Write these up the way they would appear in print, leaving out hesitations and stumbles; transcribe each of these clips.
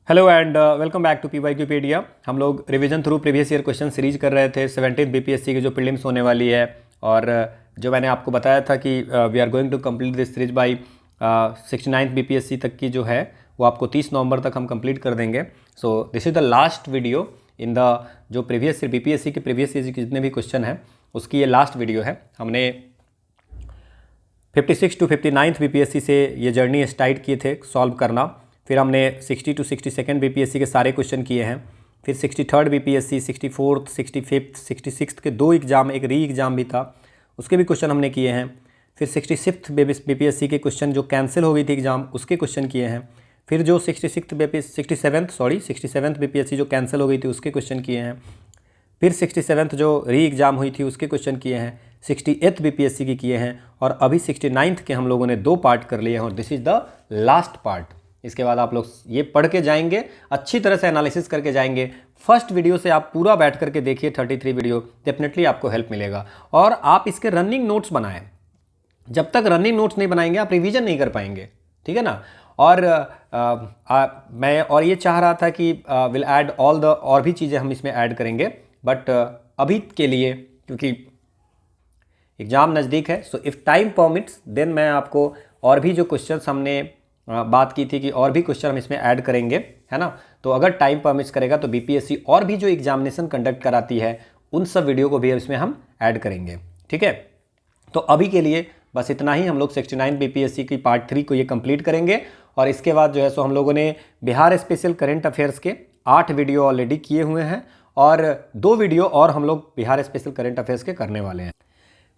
Hello and welcome back to PYQpedia। हम लोग revision through previous year question series कर रहे थे 17th BPSC की जो प्रीलिम्स होने वाली है। और जो मैंने आपको बताया था कि we are going to complete this series by 69th BPSC तक की जो है वो आपको 30 नवंबर तक हम कंप्लीट कर देंगे। So this is the last video in the जो प्रीवियस ईयर BPSC के प्रीवियस ईयर के जितने भी क्वेश्चन हैं उसकी ये लास्ट वीडियो है। हमने 56 टू 59th BPSC से ये जर्नी स्टार्ट किए थे सॉल्व करना। फिर हमने 60 टू 62nd BPSC के सारे क्वेश्चन किए हैं। फिर 63rd BPSC, 64th, 65th, 66th के दो एग्ज़ाम, एक री एग्ज़ाम भी था, उसके भी क्वेश्चन हमने किए हैं। फिर 66th BPSC के क्वेश्चन जो कैंसिल हो गई थी एग्ज़ाम, उसके क्वेश्चन किए हैं। फिर जो 67th BPSC जो कैंसिल हो गई थी उसके क्वेश्चन किए हैं। फिर 67th जो री एग्ज़ाम हुई थी उसके क्वेश्चन किए हैं। 68th BPSC की किए हैं और अभी 69th के हम लोगों ने 2 पार्ट कर लिए हैं और this is the last part. इसके बाद आप लोग ये पढ़ के जाएंगे, अच्छी तरह से एनालिसिस करके जाएंगे। फर्स्ट वीडियो से आप पूरा बैठ करके देखिए 33 वीडियो, डेफिनेटली आपको हेल्प मिलेगा। और आप इसके रनिंग नोट्स बनाएं। जब तक रनिंग नोट्स नहीं बनाएंगे आप रिवीजन नहीं कर पाएंगे, ठीक है ना। और मैं और ये चाह रहा था कि विल ऐड ऑल द और भी चीज़ें हम इसमें ऐड करेंगे, बट अभी के लिए क्योंकि एग्ज़ाम नज़दीक है, so if time permits then मैं आपको और भी जो क्वेश्चन हमने बात की थी कि और भी क्वेश्चन हम इसमें ऐड करेंगे, है ना। तो अगर टाइम परमिट्स करेगा तो BPSC और भी जो एग्जामिनेशन कंडक्ट कराती है उन सब वीडियो को भी इसमें हम ऐड करेंगे, ठीक है। तो अभी के लिए बस इतना ही। हम लोग 69 BPSC की पार्ट 3 को ये कंप्लीट करेंगे और इसके बाद जो है सो हम लोगों ने बिहार स्पेशल करंट अफेयर्स के 8 वीडियो ऑलरेडी किए हुए हैं और 2 वीडियो और हम लोग बिहार स्पेशल करंट अफेयर्स के करने वाले हैं,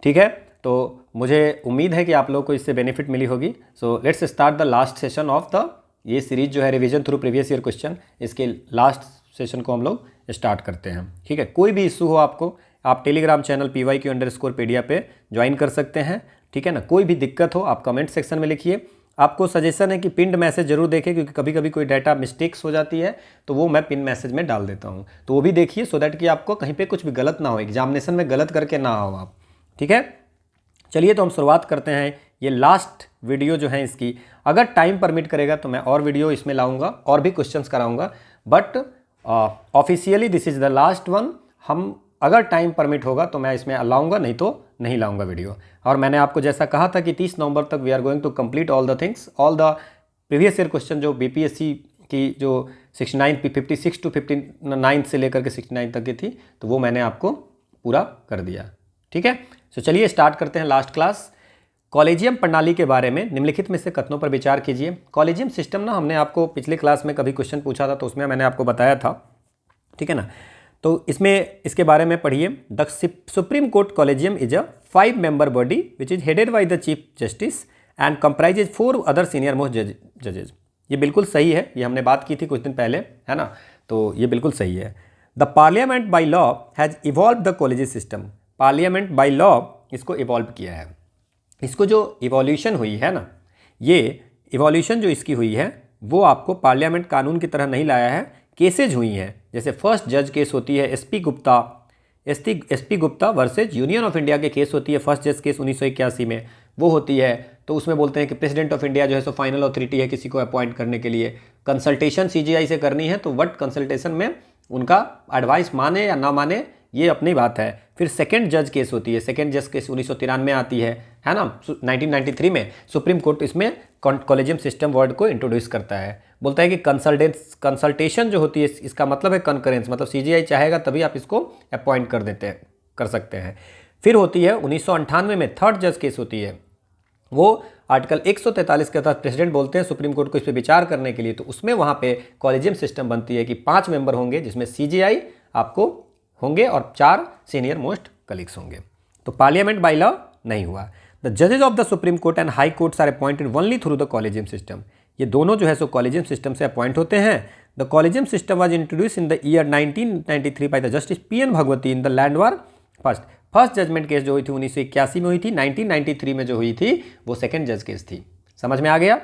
ठीक है। तो मुझे उम्मीद है कि आप लोगों को इससे बेनिफिट मिली होगी। So let's start the last session of the ये सीरीज जो है revision through previous year question, इसके लास्ट सेशन को हम लोग स्टार्ट करते हैं, ठीक है। कोई भी इशू हो आपको, आप टेलीग्राम चैनल PYQ_pedia पे ज्वाइन कर सकते हैं, ठीक है ना। कोई भी दिक्कत हो आप कमेंट सेक्शन में लिखिए। आपको सजेशन है कि पिंड मैसेज जरूर देखें क्योंकि कभी कभी कोई डाटा मिस्टेक्स हो जाती है तो वो मैं पिन मैसेज में डाल देता हूँ, तो वो भी देखिए सो दैट कि आपको कहीं पे कुछ भी गलत ना हो, एग्जामिनेशन में गलत करके ना आओ आप, ठीक है। चलिए तो हम शुरुआत करते हैं। ये लास्ट वीडियो जो है इसकी, अगर टाइम परमिट करेगा तो मैं और वीडियो इसमें लाऊंगा और भी क्वेश्चंस कराऊंगा, but officially this is the last one. हम अगर टाइम परमिट होगा तो मैं इसमें लाऊंगा, नहीं तो नहीं लाऊंगा वीडियो। और मैंने आपको जैसा कहा था कि 30 नवंबर तक we are going to complete all the things, all the previous year question जो BPSC की जो 56 टू 59 से लेकर के 69 तक की थी, तो वो मैंने आपको पूरा कर दिया, ठीक है। तो चलिए स्टार्ट करते हैं लास्ट क्लास। कॉलेजियम प्रणाली के बारे में निम्नलिखित में से कथनों पर विचार कीजिए। कॉलेजियम सिस्टम ना हमने आपको पिछले क्लास में कभी क्वेश्चन पूछा था तो उसमें मैंने आपको बताया था, ठीक है ना। तो इसमें इसके बारे में पढ़िए। The supreme court collegium is a 5 member body which is headed by the chief justice and comprises 4 other senior most जजेज। ये बिल्कुल सही है, ये हमने बात की थी कुछ दिन पहले, है ना। तो ये बिल्कुल सही है। The parliament by law has evolve the collegium system. Parliament by law इसको इवॉल्व किया है। इसको जो इवोल्यूशन हुई है ना, ये इवोल्यूशन जो इसकी हुई है वो आपको पार्लियामेंट कानून की तरह नहीं लाया है, केसेज हुई हैं। जैसे फर्स्ट जज केस होती है SP Gupta versus union of India के केस होती है, फर्स्ट जज केस 1981 में वो होती है। तो उसमें बोलते हैं कि प्रेसिडेंट ऑफ इंडिया जो है सो फाइनल अथॉरिटी है किसी को अपॉइंट करने के लिए। कंसल्टेशन CGI से करनी है तो वट कंसल्टेशन में उनका एडवाइस माने या ना माने ये अपनी बात है। फिर सेकंड जज केस होती है, सेकंड जज केस 1993 में आती है ना, 1993 में सुप्रीम कोर्ट इसमें कॉलेजियम सिस्टम वर्ड को इंट्रोड्यूस करता है। बोलता है कि कंसल्टेशन जो होती है इसका मतलब है कंकरेंस, मतलब CGI चाहेगा तभी आप इसको अपॉइंट कर सकते हैं। फिर होती है 1998 में थर्ड जज केस होती है, वो आर्टिकल 143 के तहत प्रेसिडेंट बोलते हैं सुप्रीम कोर्ट को इस पर विचार करने के लिए, तो उसमें वहाँ पे कॉलेजियम सिस्टम बनती है कि 5 मेंबर होंगे जिसमें CGI आपको होंगे और 4 सीनियर मोस्ट कलीग्स होंगे। तो पार्लियामेंट बाई लॉ नहीं हुआ। द जजेज of the supreme court and high courts are appointed only through the collegium system. ये दोनों जो है सो कॉलेजियम सिस्टम से अपॉइंट होते हैं। The collegium system was introduce in the year 1993 by the justice PN Bhagwati in the landmark first judgement case जो हुई थी 1981 में हुई थी। 1993 में जो हुई थी वो सेकेंड जज केस थी। समझ में आ गया।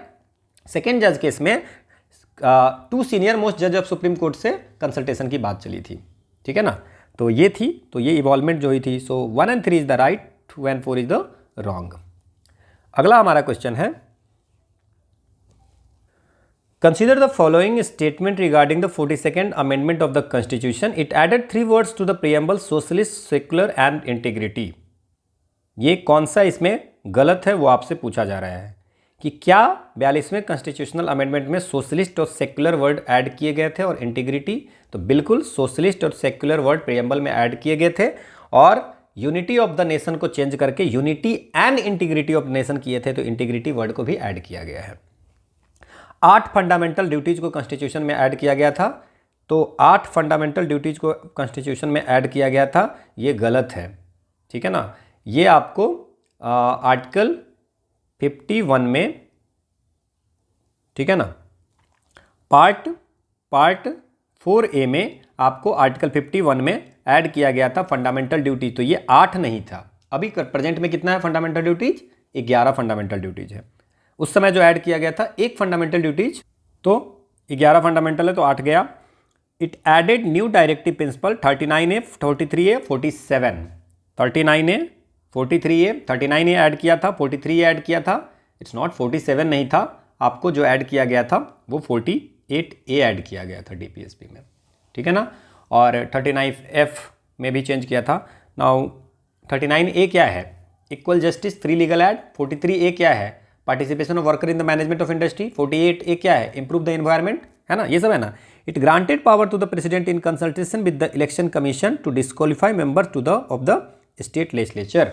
सेकेंड जज केस में 2 सीनियर मोस्ट जज ऑफ सुप्रीम कोर्ट से कंसल्टेशन की बात चली थी, ठीक है ना। तो ये थी, तो ये इवॉल्वमेंट जो हुई थी। सो 1 and 3 is the right, 2 and 4 is the wrong. अगला हमारा क्वेश्चन है Consider the following statement regarding the 42nd Amendment of the Constitution. It added 3 words to the preamble: socialist, secular and integrity. ये कौन सा इसमें गलत है वो आपसे पूछा जा रहा है कि क्या 42वें कॉन्स्टिट्यूशनल अमेंडमेंट में सोशलिस्ट और सेक्युलर वर्ड ऐड किए गए थे और इंटीग्रिटी? तो बिल्कुल सोशलिस्ट और सेक्युलर वर्ड प्रीएम्बल में ऐड किए गए थे और यूनिटी ऑफ द नेशन को चेंज करके unity and integrity of nation किए थे, तो इंटीग्रिटी वर्ड को भी ऐड किया गया है। 8 फंडामेंटल ड्यूटीज को कॉन्स्टिट्यूशन में ऐड किया गया था, तो 8 फंडामेंटल ड्यूटीज को कॉन्स्टिट्यूशन में ऐड किया गया था, ये गलत है, ठीक है ना। ये आपको आर्टिकल 51 में, ठीक है ना, पार्ट 4A में आपको आर्टिकल 51 में ऐड किया गया था फंडामेंटल ड्यूटी। तो ये 8 नहीं था। अभी प्रेजेंट में कितना है फंडामेंटल ड्यूटीज? 11 फंडामेंटल ड्यूटीज है। उस समय जो ऐड किया गया था एक फंडामेंटल ड्यूटीज, तो 11 फंडामेंटल है तो 8 गया। It added new directive principle 39A, 43A, 47। 39A, 43A, 39A add किया था, 43A ऐड किया था। इट्स नॉट 47 नहीं था, आपको जो ऐड किया गया था वो 48A ऐड किया गया था DPSP में, ठीक है ना। और 39F में भी चेंज किया था। नाउ 39A क्या है? Equal justice, free legal aid. 43A क्या है? Participation of worker in the management of industry. 48A क्या है? इंप्रूव द एनवायरमेंट, है ना, ये सब है ना। It granted power to the president in consultation with the election commission to disqualify members to the of the state legislature.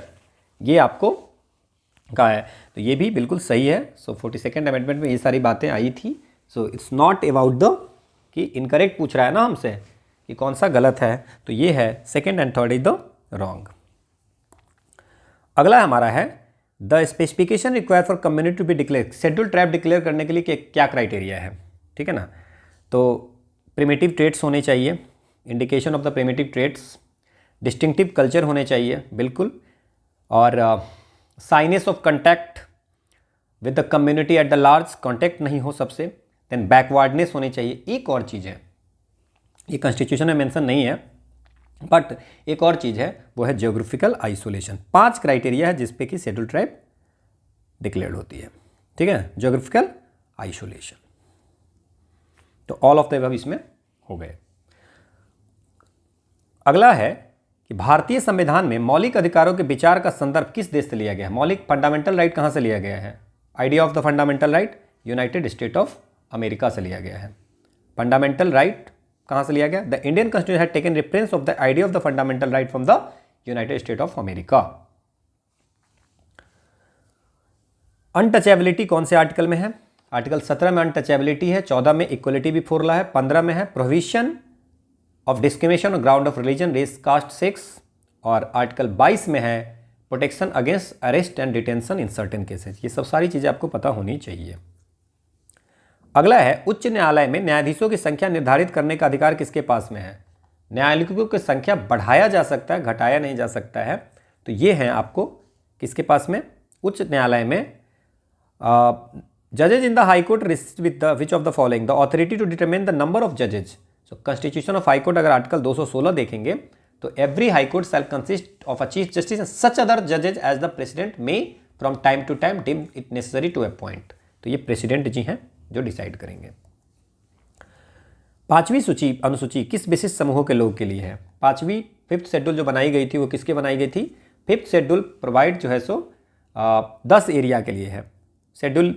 ये आपको कहा है, तो ये भी बिल्कुल सही है। सो 42nd अमेंडमेंट में ये सारी बातें आई थी। So it's not about the कि इनकरेक्ट पूछ रहा है ना हमसे कि कौन सा गलत है, तो ये है second and third is the wrong. अगला हमारा है the specification require for community to be declare. Schedule tribe declare करने के लिए क्या क्राइटेरिया है, ठीक है ना। तो प्रिमिटिव ट्रेट्स होने चाहिए, indication of the primitive traits, distinctive culture होने चाहिए बिल्कुल, और signs of contact with the community at the large, contact नहीं हो सबसे। देन बैकवर्डनेस होनी चाहिए। एक और चीज़ है, ये कॉन्स्टिट्यूशन में मेंशन नहीं है, बट एक और चीज़ है, वो है जियोग्राफिकल आइसोलेशन। 5 क्राइटेरिया है जिसपे कि शेड्यूल ट्राइब डिक्लेयर्ड होती है, ठीक है। जियोग्राफिकल आइसोलेशन, तो ऑल ऑफ द अबव इसमें हो गए। अगला है कि भारतीय संविधान में मौलिक अधिकारों के विचार का संदर्भ किस देश से लिया गया है? मौलिक फंडामेंटल राइट कहाँ से लिया गया है? Idea of the fundamental right United state of America से लिया गया है। फंडामेंटल राइट कहाँ से लिया गया? The Indian constitution had taken reference of the idea of the fundamental right from the United state of America. Untouchability कौन से आर्टिकल में है? आर्टिकल 17 में अनटचेबिलिटी है, 14 में इक्वलिटी बिफोर लॉ है, 15 में है provision of discrimination on ground of religion, race, caste, sex, और आर्टिकल 22 में है protection against arrest and detention in certain cases. ये सब सारी चीज़ें आपको पता होनी चाहिए। अगला है उच्च न्यायालय में न्यायाधीशों की संख्या निर्धारित करने का अधिकार किसके पास में है? न्यायाधीशों की संख्या बढ़ाया जा सकता है, घटाया नहीं जा सकता है। तो ये है आपको किसके पास में? उच्च न्यायालय में। जजेज in the high court rest with the which of the following? The authority to determine the number of जजेज। So constitution of high court अगर आर्टिकल 216 देखेंगे तो every high court shall consist of a chief justice and such other जजेज as the president may from time to time deem it necessary to appoint. तो ये president जी हैं जो decide करेंगे। 5वीं सूची अनुसूची किस विशिष्ट समूहों के लोगों के लिए है? 5वीं 5th शेड्यूल जो बनाई गई थी वो किसके बनाई गई थी? 5th शेड्यूल प्रोवाइड जो है सो 10 एरिया के लिए है, शेड्यूल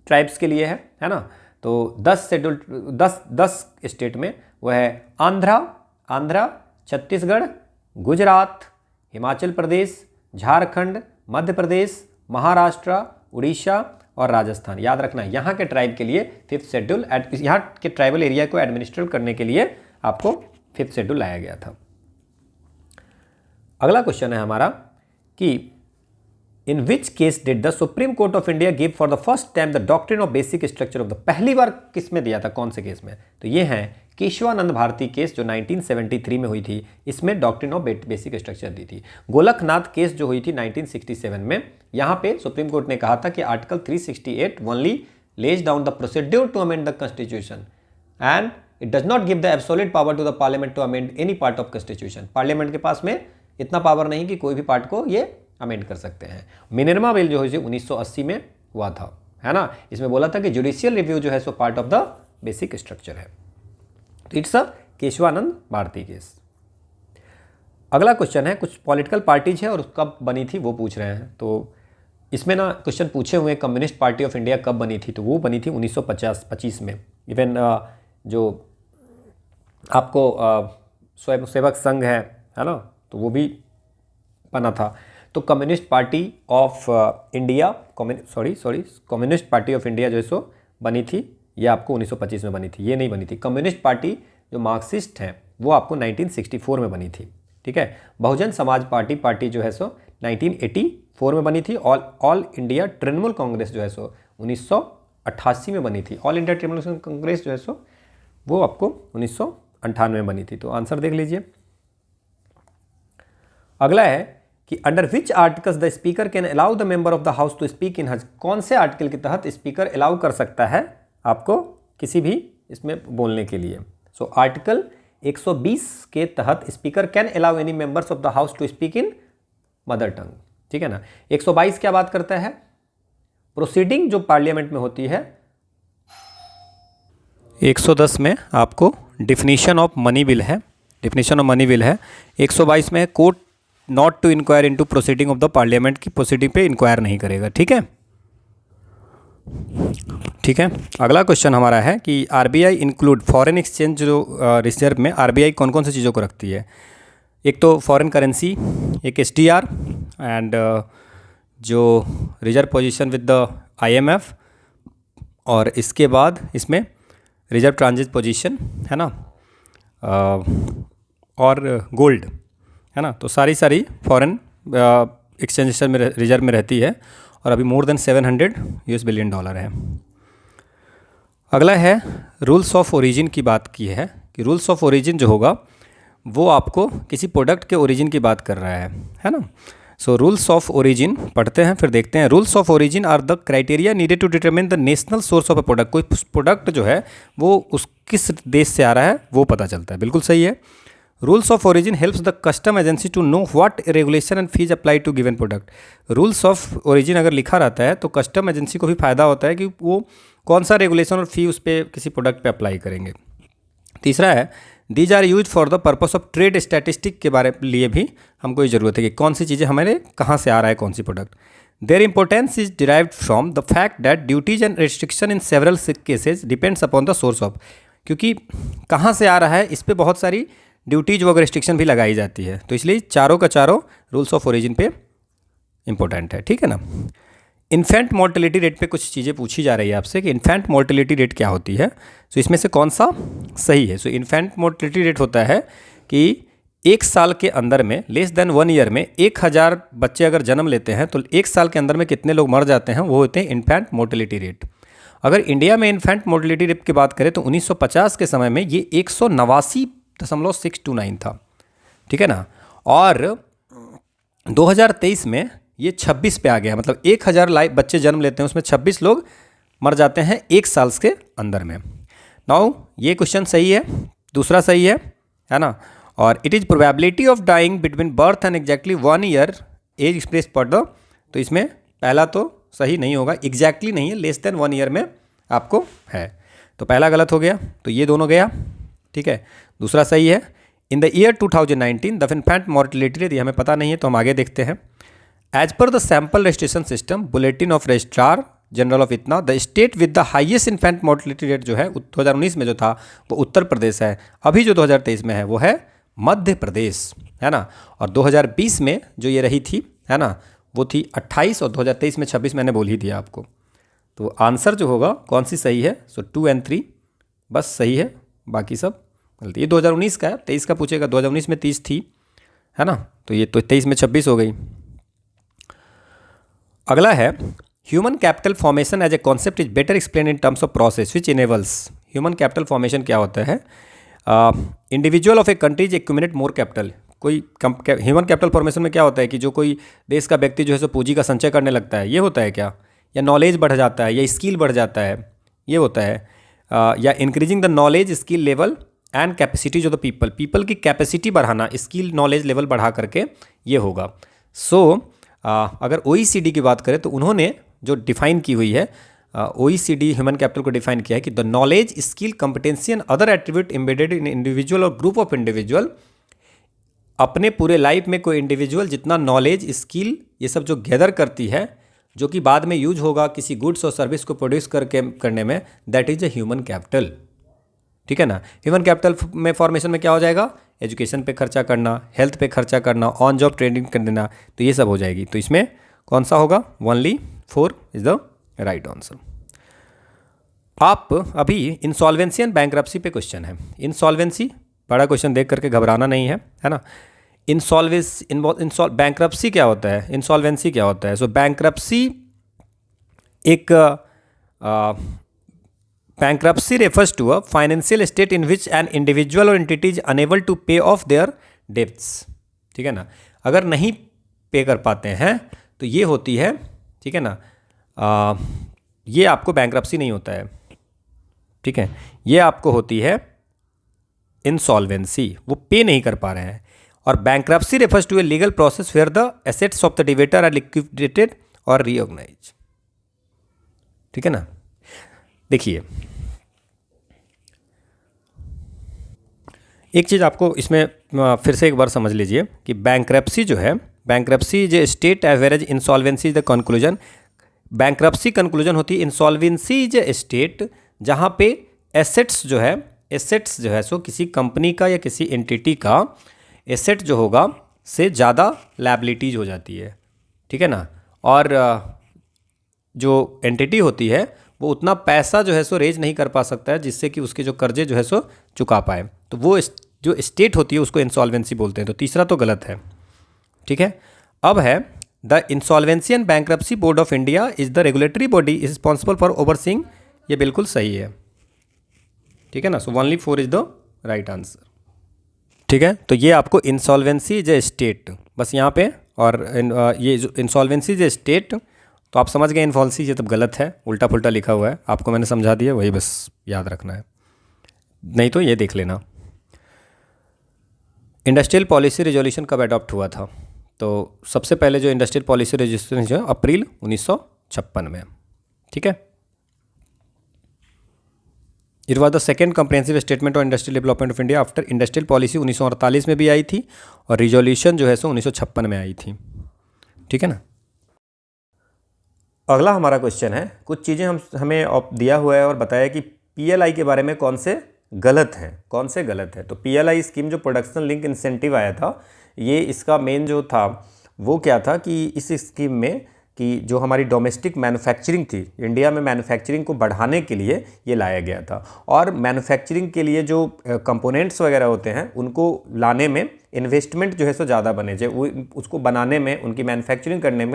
ट्राइब्स के लिए है ना। तो 10 शेड्यूल 10 स्टेट में वो है आंध्रा, छत्तीसगढ़, गुजरात, हिमाचल प्रदेश, झारखंड, मध्य प्रदेश, महाराष्ट्र, उड़ीसा और राजस्थान। याद रखना यहाँ के ट्राइब के लिए 5th शेड्यूल, यहाँ के ट्राइबल एरिया को एडमिनिस्ट्रेट करने के लिए आपको 5th शेड्यूल लाया गया था। अगला क्वेश्चन है हमारा कि in which case did the supreme court of India give for the first time the doctrine of basic structure of the? पहली बार किस में दिया था, कौन से केस में? तो ये है केशवानंद भारती केस जो 1973 में हुई थी, इसमें डॉक्ट्रिन ऑफ बेसिक स्ट्रक्चर दी थी। गोलकनाथ केस जो हुई थी 1967 में, यहाँ पे सुप्रीम कोर्ट ने कहा था कि article 368 only lays down the procedure to amend the constitution and it does not give the absolute power to the parliament to amend any part of constitution. Parliament के पास में इतना पावर नहीं कि कोई भी पार्ट को ये अमेंड कर सकते हैं। मिनर्वा बिल जो हुई 1980 में हुआ था, है ना। इसमें बोला था कि जुडिशियल रिव्यू जो है so part of the basic structure है। तो it's a Kesavananda Bharati case. अगला क्वेश्चन है, कुछ पॉलिटिकल पार्टीज है और कब बनी थी वो पूछ रहे हैं। तो इसमें ना क्वेश्चन पूछे हुए कम्युनिस्ट पार्टी ऑफ इंडिया कब बनी थी, तो वो बनी थी 1925 में। इवन जो आपको स्वयंसेवक संघ है ना, तो वो भी बना था। तो communist party of India communist party of India जो है सो बनी थी, ये आपको 1925 में बनी थी, ये नहीं बनी थी। कम्युनिस्ट पार्टी जो मार्क्सिस्ट हैं वो आपको 1964 में बनी थी, ठीक है। बहुजन समाज पार्टी जो है सो 1984 में बनी थी। ऑल इंडिया तृणमूल कांग्रेस जो है सो 1988 में बनी थी। ऑल इंडिया तृणमूल कांग्रेस जो है सो वो आपको 1998 में बनी थी। तो आंसर देख लीजिए। अगला है कि under which articles the speaker can allow the member of the house to speak in his, कौन से आर्टिकल के तहत स्पीकर अलाउ कर सकता है आपको किसी भी इसमें बोलने के लिए। सो आर्टिकल 120 के तहत speaker can allow any members of the house to speak in mother tongue, ठीक है ना। 122 क्या बात करता है, प्रोसीडिंग जो पार्लियामेंट में होती है। 110 में आपको डिफिनीशन ऑफ मनी बिल है, 122 में court not to inquire into proceeding of the parliament की प्रोसीडिंग पे इंक्वायर नहीं करेगा, ठीक है। अगला क्वेश्चन हमारा है कि आरबीआई इंक्लूड फॉरेन एक्सचेंज जो रिजर्व में आरबीआई कौन कौन सी चीज़ों को रखती है। एक तो फॉरेन करेंसी, एक एसडीआर एंड जो reserve position with the IMF, और इसके बाद इसमें रिजर्व ट्रांजिट पोजीशन है ना, और गोल्ड है ना। तो सारी फॉरेन एक्सचेंज में रिजर्व में रहती है और अभी मोर देन $700 बिलियन है। अगला है रूल्स ऑफ ओरिजिन की बात की है कि रूल्स ऑफ ओरिजिन जो होगा वो आपको किसी प्रोडक्ट के ओरिजिन की बात कर रहा है ना। सो रूल्स ऑफ ओरिजिन पढ़ते हैं फिर देखते हैं। Rules of origin are the criteria needed to determine the national source of a product. कोई प्रोडक्ट जो है वो उस किस देश से आ रहा है वो पता चलता है, बिल्कुल सही है। Rules of origin helps the custom agency to know what regulation and fees apply to given product. Rules of origin अगर लिखा रहता है तो कस्टम एजेंसी को भी फायदा होता है कि वो कौन सा रेगुलेशन और फी उस पर किसी प्रोडक्ट पे अप्लाई करेंगे। तीसरा है these are use for the purpose of trade statistic के बारे लिए भी हमको ये ज़रूरत है कि कौन सी चीज़ें हमारे कहाँ से आ रहा है कौन सी product. Their importance is derived from the fact that duties and restriction in several cases depends upon the source of, क्योंकि कहाँ से आ रहा है इस पर बहुत सारी ड्यूटीज व रिस्ट्रिक्शन भी लगाई जाती है। तो इसलिए चारों का चारों रूल्स ऑफ ओरिजिन पे इंपॉर्टेंट है, ठीक है ना। इन्फेंट मोर्टेलिटी रेट पे कुछ चीज़ें पूछी जा रही है आपसे कि इन्फेंट मोर्टेलिटी रेट क्या होती है। सो इसमें से कौन सा सही है। सो इन्फेंट मोर्टेलिटी रेट होता है कि 1 साल के अंदर में लेस देन 1 ईयर में 1000 बच्चे अगर जन्म लेते हैं तो 1 साल के अंदर में कितने लोग मर जाते हैं, वो होते हैं इन्फेंट मोर्टेलिटी रेट। अगर इंडिया में इन्फेंट मोर्टेलिटी रेट की बात करें तो 1950 के समय में ये 189.629 था, ठीक है ना। और 2023 में ये 26 पे आ गया, मतलब 1000 बच्चे जन्म लेते हैं उसमें 26 लोग मर जाते हैं 1 साल के अंदर में। नाउ ये क्वेश्चन सही है, दूसरा सही है ना। और it is probability of dying between birth and exactly 1 year age express per the, तो इसमें पहला तो सही नहीं होगा, एग्जैक्टली नहीं है, लेस देन 1 ईयर में आपको है, तो पहला गलत हो गया, तो ये दोनों गया, ठीक है। दूसरा सही है। इन the year 2019 the infant mortality rate, ये हमें पता नहीं है तो हम आगे देखते हैं। As per the sample registration system bulletin of registrar general of इतना, the state with the highest infant mortality rate जो है 2019 में जो था वो उत्तर प्रदेश है। अभी जो 2023 में है वो है मध्य प्रदेश, है ना। और 2020 में जो ये रही थी, है ना, वो थी 28 और 2023 में 26 मैंने बोल ही दिया आपको। तो आंसर जो होगा कौन सी सही है। सो 2 और 3 बस सही है, बाकी सब गलती। ये 2019 का है, 23 का पूछेगा, 2019 में 30 थी, है ना, तो ये तो 23 में 26 हो गई। अगला है human capital formation as a concept is better explain in terms of process which enables. Human capital formation क्या होता है। Individual of a country is accumulate more capital. कोई ह्यूमन कैपिटल फॉर्मेशन में क्या होता है कि जो कोई देश का व्यक्ति जो है सो पूंजी का संचय करने लगता है, ये होता है क्या, या नॉलेज बढ़ जाता है, या स्किल बढ़ जाता है, ये होता है, या increasing the knowledge skill level and capacities of the people की कैपेसिटी बढ़ाना, स्किल नॉलेज लेवल बढ़ा करके ये होगा। सो अगर OECD की बात करें तो उन्होंने जो डिफाइन की हुई है OECD ह्यूमन कैपिटल को डिफाइन किया है कि the knowledge, skill, competency and other attribute embedded in individual और ग्रुप ऑफ इंडिविजुअल। अपने पूरे लाइफ में कोई इंडिविजुअल जितना नॉलेज, स्किल ये सब जो गैदर करती है, जो कि बाद में यूज होगा किसी गुड्स और सर्विस को प्रोड्यूस करने में, that is a human capital. ठीक है ना। ह्यूमन कैपिटल में फॉर्मेशन में क्या हो जाएगा, एजुकेशन पे खर्चा करना, हेल्थ पे खर्चा करना, ऑन जॉब ट्रेनिंग कर देना, तो ये सब हो जाएगी। तो इसमें कौन सा होगा, only 4 is the right answer. आप अभी इंसॉल्वेंसी एंड बैंक्रप्सी पे क्वेश्चन है। इंसॉल्वेंसी बड़ा क्वेश्चन देख करके घबराना नहीं है ना। बैंक्रप्सी क्या होता है, इंसॉल्वेंसी क्या होता है। सो बैंक्रप्सी एक bankruptcy refers to a financial state in which an individual or entity is unable to pay off their debts। ठीक है ना। अगर नहीं पे कर पाते हैं तो ये होती है, ठीक है ना, ये आपको बैंक्रप्सी नहीं होता है। ठीक है, ये आपको होती है इंसॉल्वेंसी, वो पे नहीं कर पा रहे हैं। और bankruptcy refers to a legal process where the assets of the debtor are liquidated और रीऑर्गेनाइज। ठीक है ना। देखिए एक चीज़ आपको इसमें फिर से एक बार समझ लीजिए कि बैंक्रप्सी जो है, बैंक्रप्सी जो state as whereas insolvency is the conclusion. Bankruptcy conclusion होती है, इंसॉल्वेंसी इज ए स्टेट जहाँ पे एसेट्स जो है सो किसी कंपनी का या किसी एंटिटी का एसेट जो होगा से ज़्यादा लायबिलिटीज हो जाती है। ठीक है ना। और जो एंटिटी होती है वो उतना पैसा जो है सो रेज नहीं कर पा सकता है जिससे कि उसके जो कर्जे जो है सो चुका पाए, तो वो जो स्टेट होती है उसको इंसॉल्वेंसी बोलते हैं। तो तीसरा तो गलत है। ठीक है। अब है the insolvency and bankruptcy board of India is the regulatory body is responsible for overseeing. ये बिल्कुल सही है। ठीक है ना। So only 4 is the right answer. ठीक है। तो ये आपको insolvency is a state bus यहाँ पे, और ये जो इंसॉल्वेंसी इज ए स्टेट, तो आप समझ गए इनफॉल्सी ये तब गलत है, उल्टा पुल्टा लिखा हुआ है, आपको मैंने समझा दिया, वही बस याद रखना है, नहीं तो ये देख लेना। इंडस्ट्रियल पॉलिसी रिजोल्यूशन कब अडॉप्ट हुआ था, तो सबसे पहले जो इंडस्ट्रियल पॉलिसी रिजोल्यूशन जो है अप्रैल 1956 में। ठीक है। It was the second comprehensive statement of industrial development of India after industrial policy 1948 में भी आई थी, और रिजोल्यूशन जो है सो 1956 में आई थी। ठीक है ना। अगला हमारा क्वेश्चन है, कुछ चीज़ें हमें दिया हुआ है और बताया कि पीएलआई के बारे में कौन से गलत हैं, कौन से गलत है। तो पीएलआई स्कीम जो प्रोडक्शन लिंक इंसेंटिव आया था, ये इसका मेन जो था वो क्या था कि इस स्कीम में कि जो हमारी डोमेस्टिक मैन्युफैक्चरिंग थी, इंडिया में मैन्युफैक्चरिंग को बढ़ाने के लिए ये लाया गया था। और मैन्युफैक्चरिंग के लिए जो कंपोनेंट्स वगैरह होते हैं उनको लाने में इन्वेस्टमेंट जो है सो ज़्यादा बने, जो उसको बनाने में, उनकी मैन्युफैक्चरिंग करने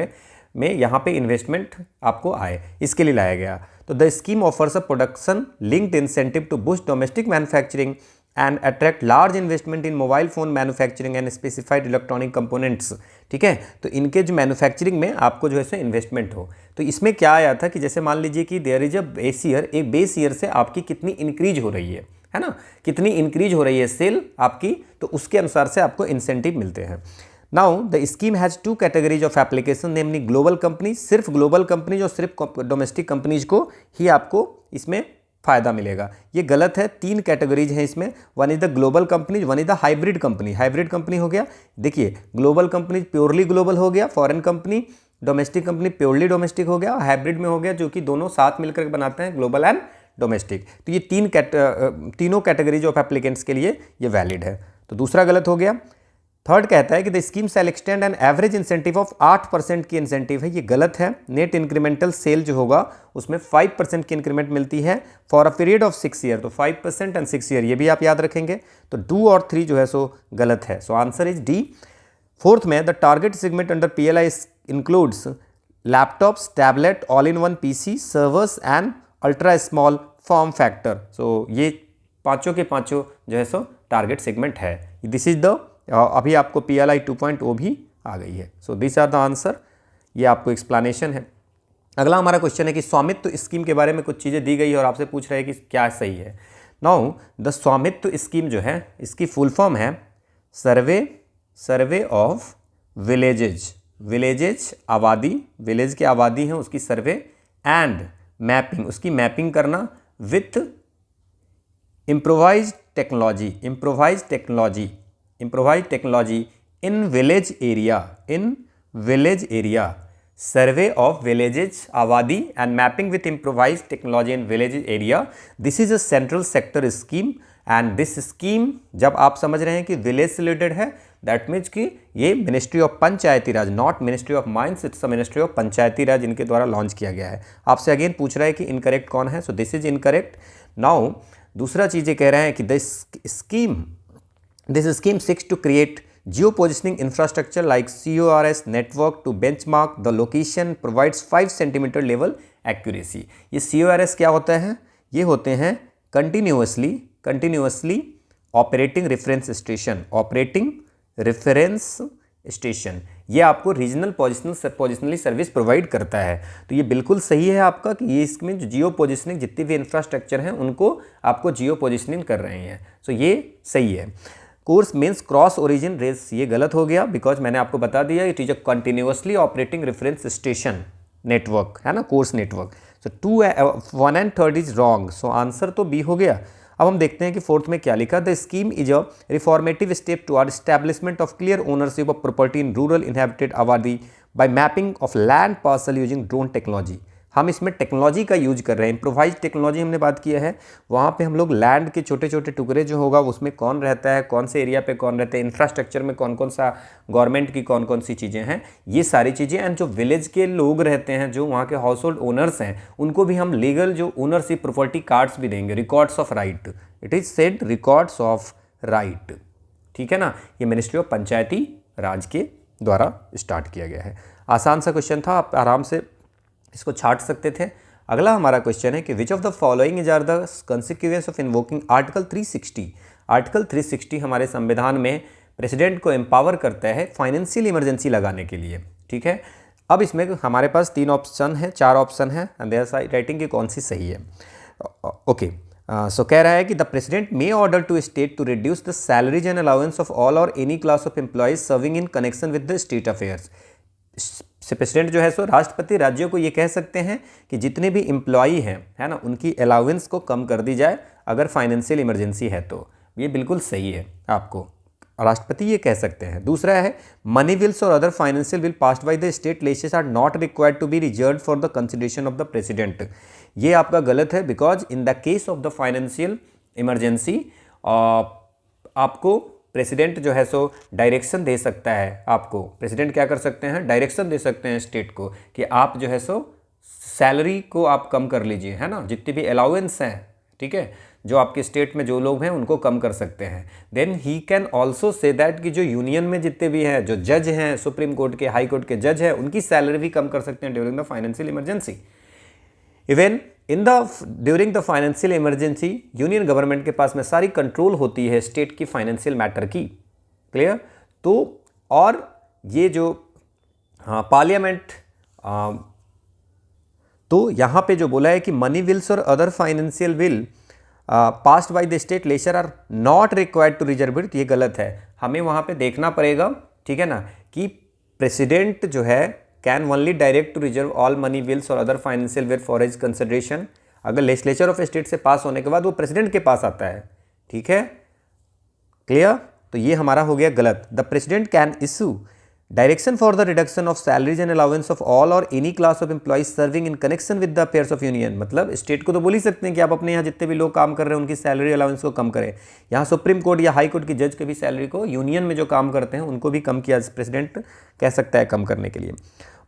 में यहाँ पे इन्वेस्टमेंट आपको आए, इसके लिए लाया गया। तो the scheme offers a production linked incentive to boost domestic manufacturing and attract large investment in mobile phone manufacturing and specified electronic components. ठीक है। तो इनके जो मैन्युफैक्चरिंग में आपको जो है सो इन्वेस्टमेंट हो। तो इसमें क्या आया था कि जैसे मान लीजिए कि there is a base year, एक बेस ईयर से आपकी कितनी इंक्रीज हो रही है ना, कितनी इंक्रीज हो रही है सेल आपकी, तो उसके अनुसार से आपको इंसेंटिव मिलते हैं। Now the scheme has 2 categories of application, namely global company, सिर्फ ग्लोबल कंपनीज और सिर्फ डोमेस्टिक कंपनीज को ही आपको इसमें फ़ायदा मिलेगा। ये गलत है। 3 कैटेगरीज हैं इसमें, one is the global companies, one is the hybrid company. Hybrid company हो गया, देखिए ग्लोबल कंपनी प्योरली ग्लोबल हो गया, foreign company, domestic company purely domestic हो गया, हाइब्रिड में हो गया जो कि दोनों साथ मिलकर बनाते हैं, ग्लोबल एंड डोमेस्टिक। तो ये तीनों कैटेगरीज ऑफ एप्लीकेंट्स के लिए ये वैलिड है। तो दूसरा गलत हो गया। थर्ड कहता है कि the scheme shall extend an average incentive of 8% की इंसेंटिव है, ये गलत है। नेट इंक्रीमेंटल सेल जो होगा उसमें 5% की इंक्रीमेंट मिलती है for a period of 6 year. तो 5% एंड 6 ईयर, ये भी आप याद रखेंगे। तो 2 और 3 जो है सो गलत है। So answer is D. Fourth में the target segment under PLI includes laptops, tablet, all in one PC, servers and ultra small form factor. So ये पाँचों के पाँचों जो है सो टारगेट सेगमेंट है। दिस इज द अभी आपको PLI 2.0 भी आ गई है। So this are the answer, ये आपको एक्सप्लेनेशन है। अगला हमारा क्वेश्चन है कि स्वामित्व स्कीम के बारे में कुछ चीज़ें दी गई है और आपसे पूछ रहे हैं कि क्या सही है। नाउ द स्वामित्व स्कीम जो है इसकी फुल फॉर्म है survey of villages. Villages abadi, village की आबादी है उसकी सर्वे, एंड मैपिंग, उसकी मैपिंग करना with improvise technology in village area, survey of villages abadi and mapping with improvise technology in village area. This is a central sector scheme and this scheme, जब आप समझ रहे हैं कि विलेज से related है, दैट मीन्स कि ये ministry of Panchayati Raj, not ministry of mines, it's a ministry of Panchayati Raj, इनके द्वारा लॉन्च किया गया है। आपसे अगेन पूछ रहा है कि इनकरेक्ट कौन है, so this is incorrect. Now दूसरा चीज़ ये कह रहे हैं कि this scheme seeks to create geo positioning infrastructure like CORS network to benchmark the location, provides 5 centimeter level accuracy. ये CORS क्या होता है? ये होते हैं कंटिन्यूअसली ऑपरेटिंग रेफरेंस स्टेशन, ये आपको रीजनल पोजिशनली सर्विस प्रोवाइड करता है। तो ये बिल्कुल सही है आपका कि ये इसमें जो जियो पोजिशनिंग जितनी भी इंफ्रास्ट्रक्चर हैं उनको आपको जियो पोजिशनिंग कर रहे हैं, सो ये सही है। CORS means cross origin race, ये गलत हो गया बिकॉज मैंने आपको बता दिया it is a continuously operating reference station network, है ना, CORS network. So 2 1 and 3 is wrong, so answer तो बी हो गया। अब हम देखते हैं कि फोर्थ में क्या लिखा, the scheme is a reformative step toward establishment of clear ownership of property in rural inhabited आबादी by mapping of land parcel using drone technology. हम इसमें टेक्नोलॉजी का यूज कर रहे हैं, इम्प्रोवाइज टेक्नोलॉजी हमने बात किया है, वहाँ पे हम लोग लैंड के छोटे छोटे टुकड़े जो होगा उसमें कौन रहता है, कौन से एरिया पे कौन रहता है, इंफ्रास्ट्रक्चर में कौन कौन सा गवर्नमेंट की कौन कौन सी चीज़ें हैं, ये सारी चीज़ें। एंड जो विलेज के लोग रहते हैं, जो वहाँ के हाउस होल्ड ओनर्स हैं, उनको भी हम लीगल जो ओनरशिप प्रॉपर्टी कार्ड्स भी देंगे, records of right, it is said records of right, ठीक है ना। ये मिनिस्ट्री ऑफ पंचायती राज के द्वारा स्टार्ट किया गया है। आसान सा क्वेश्चन था, आप आराम से इसको छाट सकते थे। अगला हमारा क्वेश्चन है कि which of the following is are the consequence of invoking article 360। Article 360 हमारे संविधान में प्रेसिडेंट को एम्पावर करता है फाइनेंशियल इमरजेंसी लगाने के लिए, ठीक है। अब इसमें हमारे पास 4 ऑप्शन है एंड देयर राइटिंग की कौन सी सही है। ओके, सो कह रहा है कि the president may order to state to reduce the salaries and allowance of all or any class of employees serving in connection with the state affairs. से प्रेसिडेंट जो है सो राष्ट्रपति राज्यों को ये कह सकते हैं कि जितने भी एम्प्लॉई हैं, है ना, उनकी अलाउंस को कम कर दी जाए अगर फाइनेंशियल इमरजेंसी है तो। ये बिल्कुल सही है, आपको राष्ट्रपति ये कह सकते हैं। दूसरा है मनी बिल्स और other financial bill passed by the state legislature are not required to be reserved for the consideration of the president. ये आपका गलत है because in the case of the financial emergency आपको प्रेसिडेंट जो है so direction दे सकता है। आपको प्रेसिडेंट क्या कर सकते हैं, डायरेक्शन दे सकते हैं स्टेट को कि आप जो है सो सैलरी को आप कम कर लीजिए, है ना, जितनी भी अलाउंस हैं, ठीक है, जो आपके स्टेट में जो लोग हैं उनको कम कर सकते हैं। Then he can also say that कि जो यूनियन में जितने भी हैं, जो जज हैं, सुप्रीम कोर्ट के, हाई कोर्ट के जज हैं, उनकी सैलरी भी कम कर सकते हैं during the financial emergency. Even during the financial emergency union government के पास में सारी कंट्रोल होती है स्टेट की फाइनेंशियल मैटर की, क्लियर। तो और ये जो पार्लियामेंट, तो यहाँ पे जो बोला है कि मनी बिल्स और other financial bill passed by the state legislature are not required to reserve it, ये गलत है। हमें वहाँ पे देखना पड़ेगा, ठीक है ना, कि प्रेसिडेंट जो है can only direct to reserve all money bills और other financial bill for his consideration. अगर लेजिस्लेचर ऑफ स्टेट से पास होने के बाद वो प्रेसिडेंट के पास आता है, ठीक है, क्लियर। तो ये हमारा हो गया गलत। The president can issue direction for the reduction of salaries and allowance of all or any class of employees serving in connection with the affairs of union. मतलब स्टेट को तो बोल ही सकते हैं कि आप अपने यहाँ जितने भी लोग काम कर रहे हैं उनकी सैलरी अलाउंस को कम करें। यहाँ सुप्रीम कोर्ट या हाई कोर्ट की जज के भी सैलरी को, यूनियन में जो काम करते हैं उनको भी कम किया प्रेसिडेंट कह सकता है कम करने के लिए।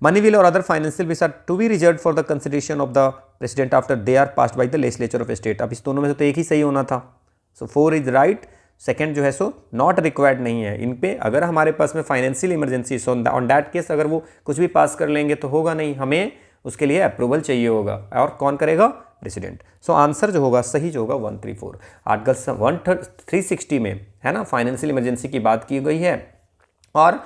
मनी बिल और other financial bills are to be reserved for the consideration of the president after they are passed by the legislature of state. अब इस दोनों में से तो एक ही सही होना था, सो 4 इज राइट। सेकेंड जो है सो नॉट रिक्वायर्ड नहीं है। इन पे अगर हमारे पास में financial emergency so on that case अगर वो कुछ भी पास कर लेंगे तो होगा नहीं, हमें उसके लिए अप्रूवल चाहिए होगा, और कौन करेगा, प्रेसिडेंट। सो आंसर जो होगा सही जो होगा 134। आर्टिकल 360 में, है ना, फाइनेंशियल इमरजेंसी की बात की गई है और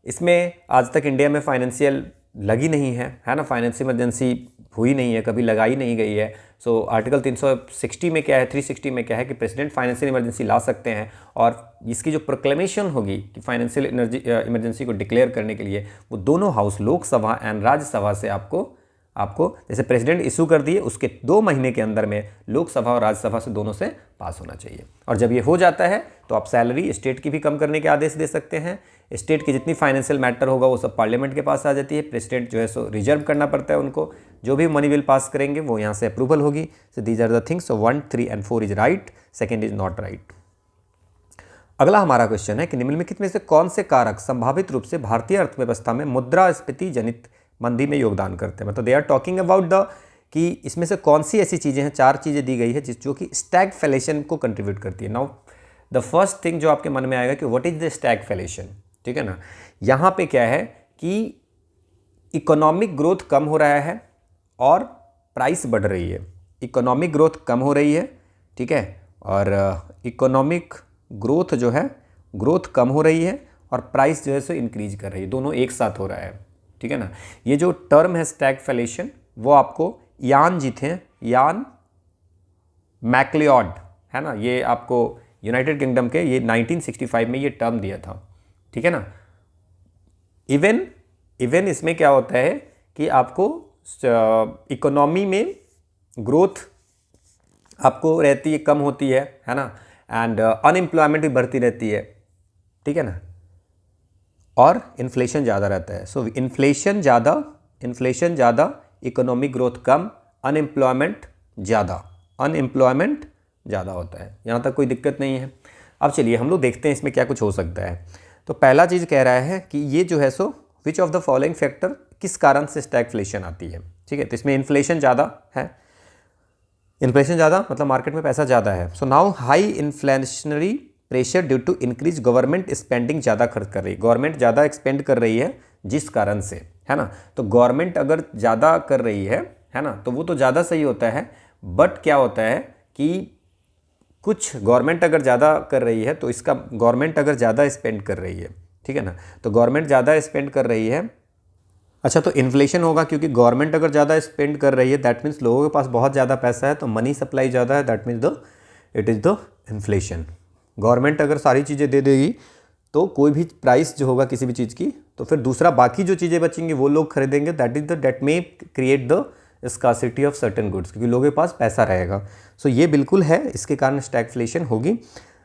इसमें आज तक इंडिया में फाइनेंशियल लगी नहीं है ना, फाइनेंशियल इमरजेंसी हुई नहीं है, कभी लगाई नहीं गई है। सो आर्टिकल 360 में क्या है, 360 में क्या है कि प्रेसिडेंट फाइनेंशियल इमरजेंसी ला सकते हैं और इसकी जो प्रोक्लेमेशन होगी कि फाइनेंशियल इमरजेंसी को डिक्लेयर करने के लिए वो दोनों हाउस, लोकसभा एंड राज्यसभा से आपको आपको जैसे प्रेसिडेंट इशू कर दिए उसके 2 महीने के अंदर में लोकसभा और राज्यसभा से दोनों से पास होना चाहिए। और जब ये हो जाता है तो आप सैलरी स्टेट की भी कम करने के आदेश दे सकते हैं। स्टेट की जितनी फाइनेंशियल मैटर होगा वो सब पार्लियामेंट के पास आ जाती है। प्रेसिडेंट जो है सो रिजर्व करना पड़ता है उनको, जो भी मनी बिल पास करेंगे वो यहाँ से अप्रूवल होगी। So these are the things. So 1, 3 and 4 is right, second is not right. अगला हमारा क्वेश्चन है कि निम्नलिखित में से कौन से कारक संभावित रूप से भारतीय अर्थव्यवस्था में मुद्रास्फीति जनित मंदी में योगदान करते हैं। मतलब they are talking about the कि इसमें से कौन सी ऐसी चीज़ें हैं, 4 चीज़ें दी गई है जो कि स्टैगफ्लेशन को कंट्रीब्यूट करती है। नाउ द फर्स्ट थिंग जो आपके मन में आएगा कि व्हाट इज द स्टैगफ्लेशन, ठीक है ना। यहाँ पे क्या है कि इकोनॉमिक ग्रोथ कम हो रहा है और प्राइस बढ़ रही है। इकोनॉमिक ग्रोथ कम हो रही है, ठीक है, और इकोनॉमिक ग्रोथ जो है ग्रोथ कम हो रही है और प्राइस जो है सो इंक्रीज कर रही है, दोनों एक साथ हो रहा है, ठीक है ना। ये जो टर्म है स्टैगफ्लेशन वो आपको यान जी थे, यान मैक्लिओड, है ना, ये आपको यूनाइटेड किंगडम के ये 1965 में ये टर्म दिया था, ठीक है ना। इवन इसमें क्या होता है कि आपको इकोनॉमी में ग्रोथ आपको रहती है, कम होती है ना, एंड अनएम्प्लॉयमेंट भी बढ़ती रहती है, ठीक है ना, और इन्फ्लेशन ज़्यादा रहता है। सो इन्फ्लेशन ज़्यादा, इकोनॉमिक ग्रोथ कम, अनएम्प्लॉयमेंट ज़्यादा होता है। यहाँ तक कोई दिक्कत नहीं है। अब चलिए हम लोग देखते हैं इसमें क्या कुछ हो सकता है। तो पहला चीज़ कह रहा है कि ये जो है सो which of the following factor किस कारण से स्टैगफ्लेशन आती है, ठीक है। तो इसमें इन्फ्लेशन ज़्यादा है, इन्फ्लेशन ज़्यादा मतलब मार्केट में पैसा ज़्यादा है। So now high inflationary pressure due to increase government spending ज़्यादा खर्च कर रही है, गवर्नमेंट ज़्यादा एक्सपेंड कर रही है जिस कारण से, है ना। तो गवर्नमेंट अगर ज़्यादा कर रही है ना, तो वो तो ज़्यादा सही होता है, बट क्या होता है कि कुछ गवर्नमेंट अगर ज़्यादा कर रही है तो इसका गवर्नमेंट अगर ज़्यादा स्पेंड कर रही है, ठीक है ना, तो गवर्नमेंट ज़्यादा स्पेंड कर रही है। अच्छा, तो इन्फ्लेशन होगा क्योंकि गवर्नमेंट अगर ज़्यादा स्पेंड कर रही है दैट मीन्स लोगों के पास बहुत ज़्यादा पैसा है, तो मनी सप्लाई ज़्यादा है, that means it is the inflation. Government अगर सारी चीज़ें दे देगी तो कोई भी प्राइस जो होगा किसी भी चीज़ की, तो फिर दूसरा बाकी जो चीज़ें बचेंगी वो लोग खरीदेंगे, that may create the scarcity of certain goods, क्योंकि लोगों के पास पैसा रहेगा। सो ये बिल्कुल है, इसके कारण स्टैगफ्लेशन होगी।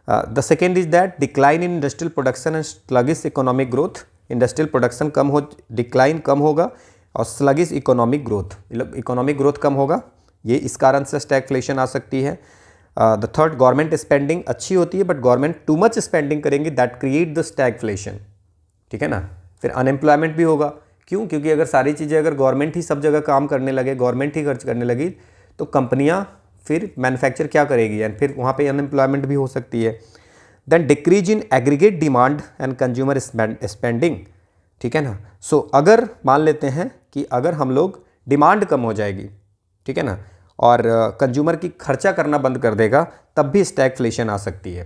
The second is that decline in industrial production and sluggish economic growth. Industrial production decline कम होगा और स्लगिश इकोनॉमिक ग्रोथ कम होगा, ये इस कारण से स्टैगफ्लेशन आ सकती है। द थर्ड, गवर्नमेंट स्पेंडिंग अच्छी होती है but government too much spending करेंगे, दैट क्रिएट द स्टैगफ्लेशन, ठीक है ना। फिर अनएम्प्लॉयमेंट भी होगा, क्यों, क्योंकि अगर सारी चीज़ें अगर गवर्नमेंट ही सब जगह काम करने लगे, गवर्नमेंट ही खर्च करने लगी, तो कंपनियां फिर मैन्युफैक्चर क्या करेगी एंड फिर वहाँ पे अनएम्प्लॉयमेंट भी हो सकती है। Then decrease in aggregate demand and consumer spending, ठीक है ना। सो अगर मान लेते हैं कि अगर हम लोग डिमांड कम हो जाएगी, ठीक है ना, और कंज्यूमर की खर्चा करना बंद कर देगा, तब भी स्टैगफ्लेशन आ सकती है,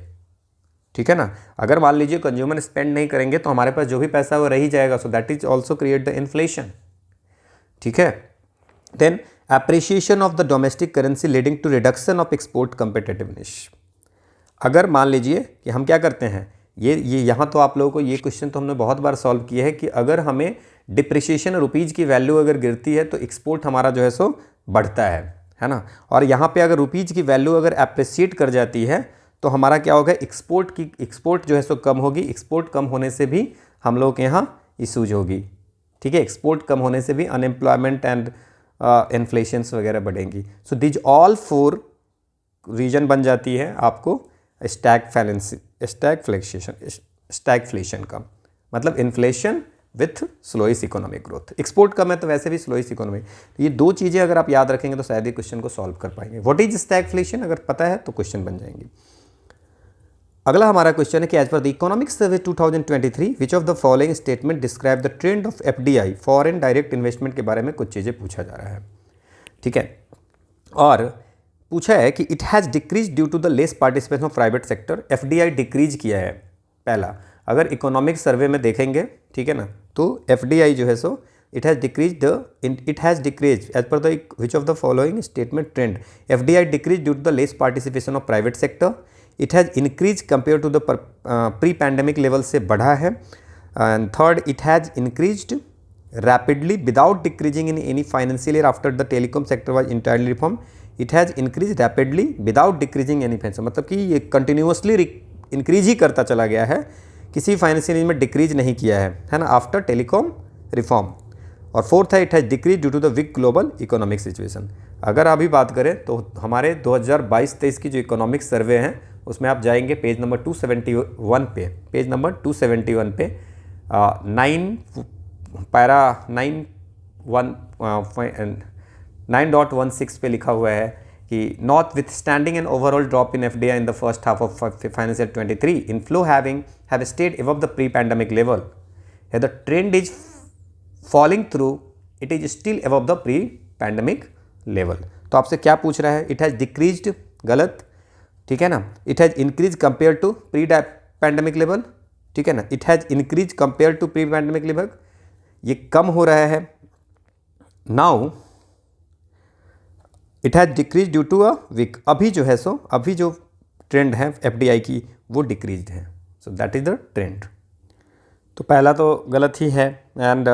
ठीक है ना। अगर मान लीजिए कंज्यूमर स्पेंड नहीं करेंगे तो हमारे पास जो भी पैसा है वो रह ही जाएगा, so that is also create the inflation, ठीक है। Then appreciation of the domestic currency leading to reduction of export competitiveness. अगर मान लीजिए कि हम क्या करते हैं, ये यहाँ तो आप लोगों को ये क्वेश्चन तो हमने बहुत बार सॉल्व किया है कि अगर हमें डिप्रिसिएशन रुपीज़ की वैल्यू अगर गिरती है तो एक्सपोर्ट हमारा जो है सो बढ़ता है ना। और यहाँ पे अगर रुपीज़ की वैल्यू अगर एप्रिसिएट कर जाती है तो हमारा क्या होगा, एक्सपोर्ट जो है सो कम होगी। एक्सपोर्ट कम होने से भी हम लोग के यहाँ इशूज होगी, ठीक है। एक्सपोर्ट कम होने से भी अनएम्प्लॉयमेंट एंड इन्फ्लेशंस वगैरह बढ़ेंगी। सो दीज ऑल 4 रीजन बन जाती है आपको स्टैगफ्लेशन का, मतलब inflation with slowish economic growth. Export कम है तो वैसे भी स्लोइस इकोनॉमी। तो ये 2 चीज़ें अगर आप याद रखेंगे तो शायद ये क्वेश्चन को सॉल्व कर पाएंगे। व्हाट इज स्टैगफ्लेशन अगर पता है तो क्वेश्चन बन जाएंगे। अगला हमारा क्वेश्चन है कि as per the economic survey 2023 which of the following statement describe the trend of FDI foreign direct investment के बारे में कुछ चीज़ें पूछा जा रहा है, ठीक है। और पूछा है कि it has decrease due to the less participation of private sector. FDI decrease किया है पहला, अगर इकोनॉमिक सर्वे में देखेंगे, ठीक है ना, तो FDI जो है so it has decrease as per the which of the following statement trend. FDI decrease due to the less participation of private sector. It has increase compare to the pre pandemic level से बढ़ा है। And third, it has increased rapidly without decreasing in any financial year after the telecom sector was entirely reformed. It has increased rapidly without decreasing any financial, मतलब कि ये continuously increase ही करता चला गया है, किसी फाइनेंशियल ईयर में decrease नहीं किया है ना, आफ्टर टेलीकॉम रिफॉर्म। और फोर्थ है it has decrease due to the weak global economic situation. अगर अभी बात करें तो हमारे 2022-23 की जो इकोनॉमिक सर्वे हैं उसमें आप जाएंगे पेज नंबर 271 पे, पेज नंबर 271 पे 9.16 पे लिखा हुआ है कि not with standing an overall drop in FDI in the first half of financial 23, inflow have stayed above the pre pandemic level, the trend is falling through, it is still above the pre pandemic level. तो आपसे क्या पूछ रहा है, it has decreased, गलत, ठीक है ना, it has increase compare to pre pandemic level, ठीक है ना, it has increase compare to pre pandemic level, ये कम हो रहा है। Now it has decrease due to a weak, अभी जो है सो अभी जो ट्रेंड है FDI की वो डिक्रीज्ड है, सो दैट इज द ट्रेंड। तो पहला तो गलत ही है। एंड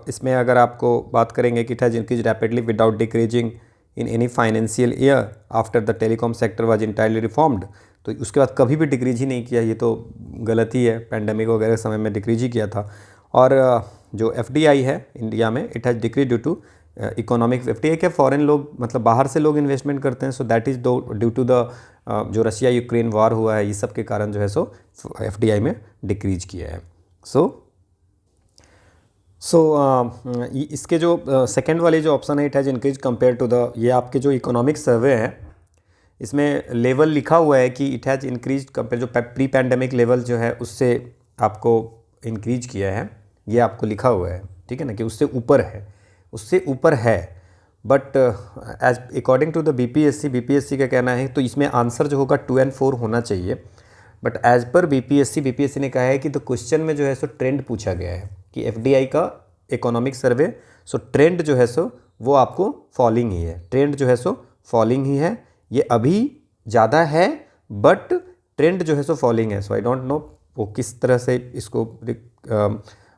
इसमें अगर आपको बात करेंगे कि it has increase rapidly without decreasing in any financial year after the telecom sector was entirely reformed, तो उसके बाद कभी भी डिक्रीज ही नहीं किया, ये तो गलत ही है, पैंडमिक वगैरह समय में डिक्रीज ही किया था। और जो FDI है इंडिया में, it has decrease due to economic, FDI के फॉरेन लोग मतलब बाहर से लोग इन्वेस्टमेंट करते हैं, so that is due to the जो रशिया यूक्रेन वार हुआ है, ये सब के कारण जो है सो FDI में डिक्रीज किया है। इसके जो सेकेंड वाली जो ऑप्शन है it has increase compare to the, ये आपके जो इकोनॉमिक सर्वे है इसमें लेवल लिखा हुआ है कि इट हैज़ इंक्रीज कंपेयर, जो प्री पैंडमिक लेवल जो है उससे आपको इंक्रीज किया है, ये आपको लिखा हुआ है, ठीक है ना, कि उससे ऊपर है, उससे ऊपर है। But as according to the BPSC का कहना है तो इसमें आंसर जो होगा 2 और 4 होना चाहिए। बट एज पर BPSC ने कहा है कि तो क्वेश्चन में जो है सो ट्रेंड पूछा गया है कि FDI का इकोनॉमिक सर्वे, सो ट्रेंड जो है सो वो आपको फॉलिंग ही है, ट्रेंड जो है सो फॉलिंग ही है, ये अभी ज़्यादा है बट ट्रेंड जो है सो फॉलिंग है। सो आई डोंट नो वो किस तरह से इसको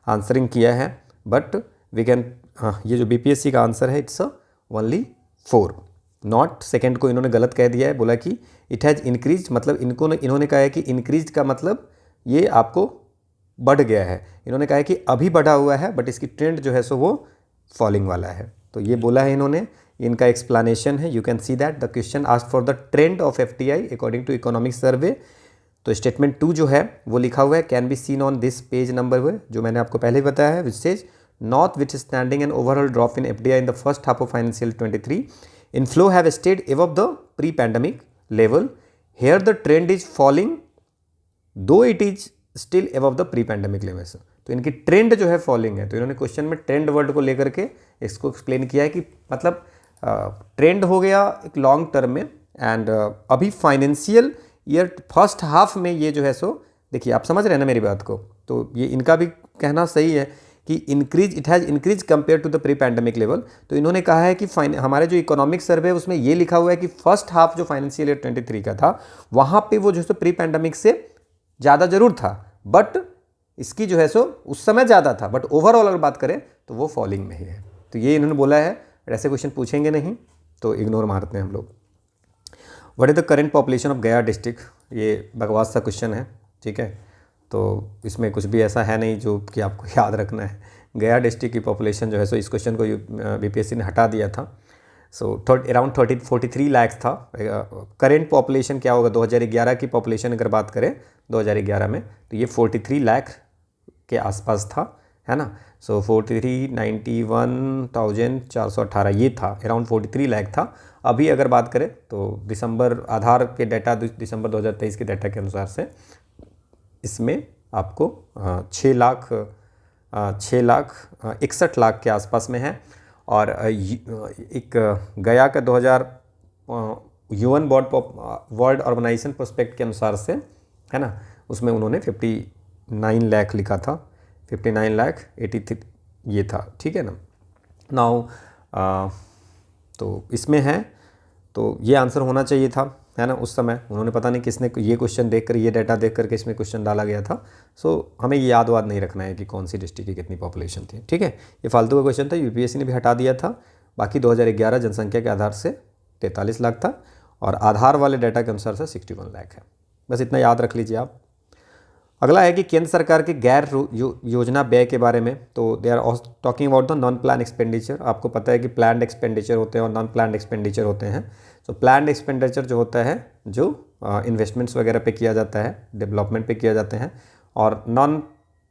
आंसरिंग किया है, बट वी कैन, ये जो BPSC का आंसर है इट्स ओनली 4, नॉट सेकेंड को इन्होंने गलत कह दिया है, बोला कि इट हैज़ इंक्रीज, मतलब इन्होंने कहा है कि इंक्रीज का मतलब ये आपको बढ़ गया है, इन्होंने कहा है कि अभी बढ़ा हुआ है बट इसकी ट्रेंड जो है सो वो फॉलिंग वाला है, तो ये बोला है इन्होंने, इनका एक्सप्लेनेशन है। You can see that the question asked for the trend of FDI according to economic survey, तो स्टेटमेंट 2 जो है वो लिखा हुआ है, can be seen on this page number, जो मैंने आपको पहले ही बताया है, which says not which standing an overall drop in FDI in the first half of financial 23, inflow have stayed above the pre pandemic level, here the trend is falling दो it is still above the pre pandemic level. तो इनकी trend जो है falling है, तो इन्होंने question में trend word को लेकर के इसको एक्सप्लेन किया है कि मतलब ट्रेंड हो गया एक लॉन्ग टर्म में, एंड अभी फाइनेंशियल ईयर फर्स्ट हाफ में ये जो है सो, देखिए आप समझ रहे हैं ना मेरी बात को, तो ये इनका भी कहना सही है कि increase, it has increase compare to the pre pandemic level. तो इन्होंने कहा है कि हमारे जो इकोनॉमिक सर्वे है उसमें ये लिखा हुआ है कि फर्स्ट हाफ जो फाइनेंशियल ईयर 23 का था वहाँ पे वो जो है प्री पैंडमिक से ज़्यादा जरूर था, बट इसकी जो है सो उस समय ज़्यादा था, बट ओवरऑल अगर बात करें तो वो फॉलिंग में ही है। तो ये इन्होंने बोला है, ऐसे क्वेश्चन पूछेंगे नहीं तो इग्नोर मारते हैं हम लोग। What is the current population of गया डिस्ट्रिक्ट, ये बकवास सा क्वेश्चन है, ठीक है, तो इसमें कुछ भी ऐसा है नहीं जो कि आपको याद रखना है। गया डिस्ट्रिक्ट की पॉपुलेशन जो है सो इस क्वेश्चन को BPSC ने हटा दिया था, सो अराउंड 43 लाख था। करेंट पॉपुलेशन क्या होगा 2011 की पॉपुलेशन अगर बात करें 2011 में, तो ये 43 लाख के आसपास था, है ना। सो 43,91,418 ये था, अराउंड 43 लाख था। अभी अगर बात करें तो दिसंबर, आधार के डाटा दिसंबर 2023 के डाटा के अनुसार से इसमें आपको 6,61,00,000 के आसपास में है। और एक गया का 2000 UN वर्ल्ड अर्बनाइजेशन प्रोस्पेक्ट के अनुसार से, है ना, उसमें उन्होंने 59 लाख लिखा था, 59,83,000 ये था, ठीक है ना। नाउ तो इसमें है, तो ये आंसर होना चाहिए था। है ना, उस समय उन्होंने पता नहीं किसने ये क्वेश्चन देखकर, ये डाटा देख करके इसमें क्वेश्चन डाला गया था। सो हमें ये याद वाद नहीं रखना है कि कौन सी डिस्ट्रिक्ट की कितनी पॉपुलेशन थी, ठीक है। ये फालतू का क्वेश्चन था, यूपीएससी ने भी हटा दिया था। बाकी 2011 जनसंख्या के आधार से 43 लाख था और आधार वाले डाटा के अनुसार से 61 लाख है। बस इतना याद रख लीजिए आप। अगला है कि केंद्र सरकार के गैर योजना व्यय के बारे में, तो they are talking about the non plan expenditure. आपको पता है कि प्लान्ड एक्सपेंडिचर होते हैं और नॉन प्लान्ड एक्सपेंडिचर होते हैं। सो प्लान्ड एक्सपेंडिचर जो होता है, जो इन्वेस्टमेंट्स वगैरह पे किया जाता है, डेवलपमेंट पे किया जाते हैं, और नॉन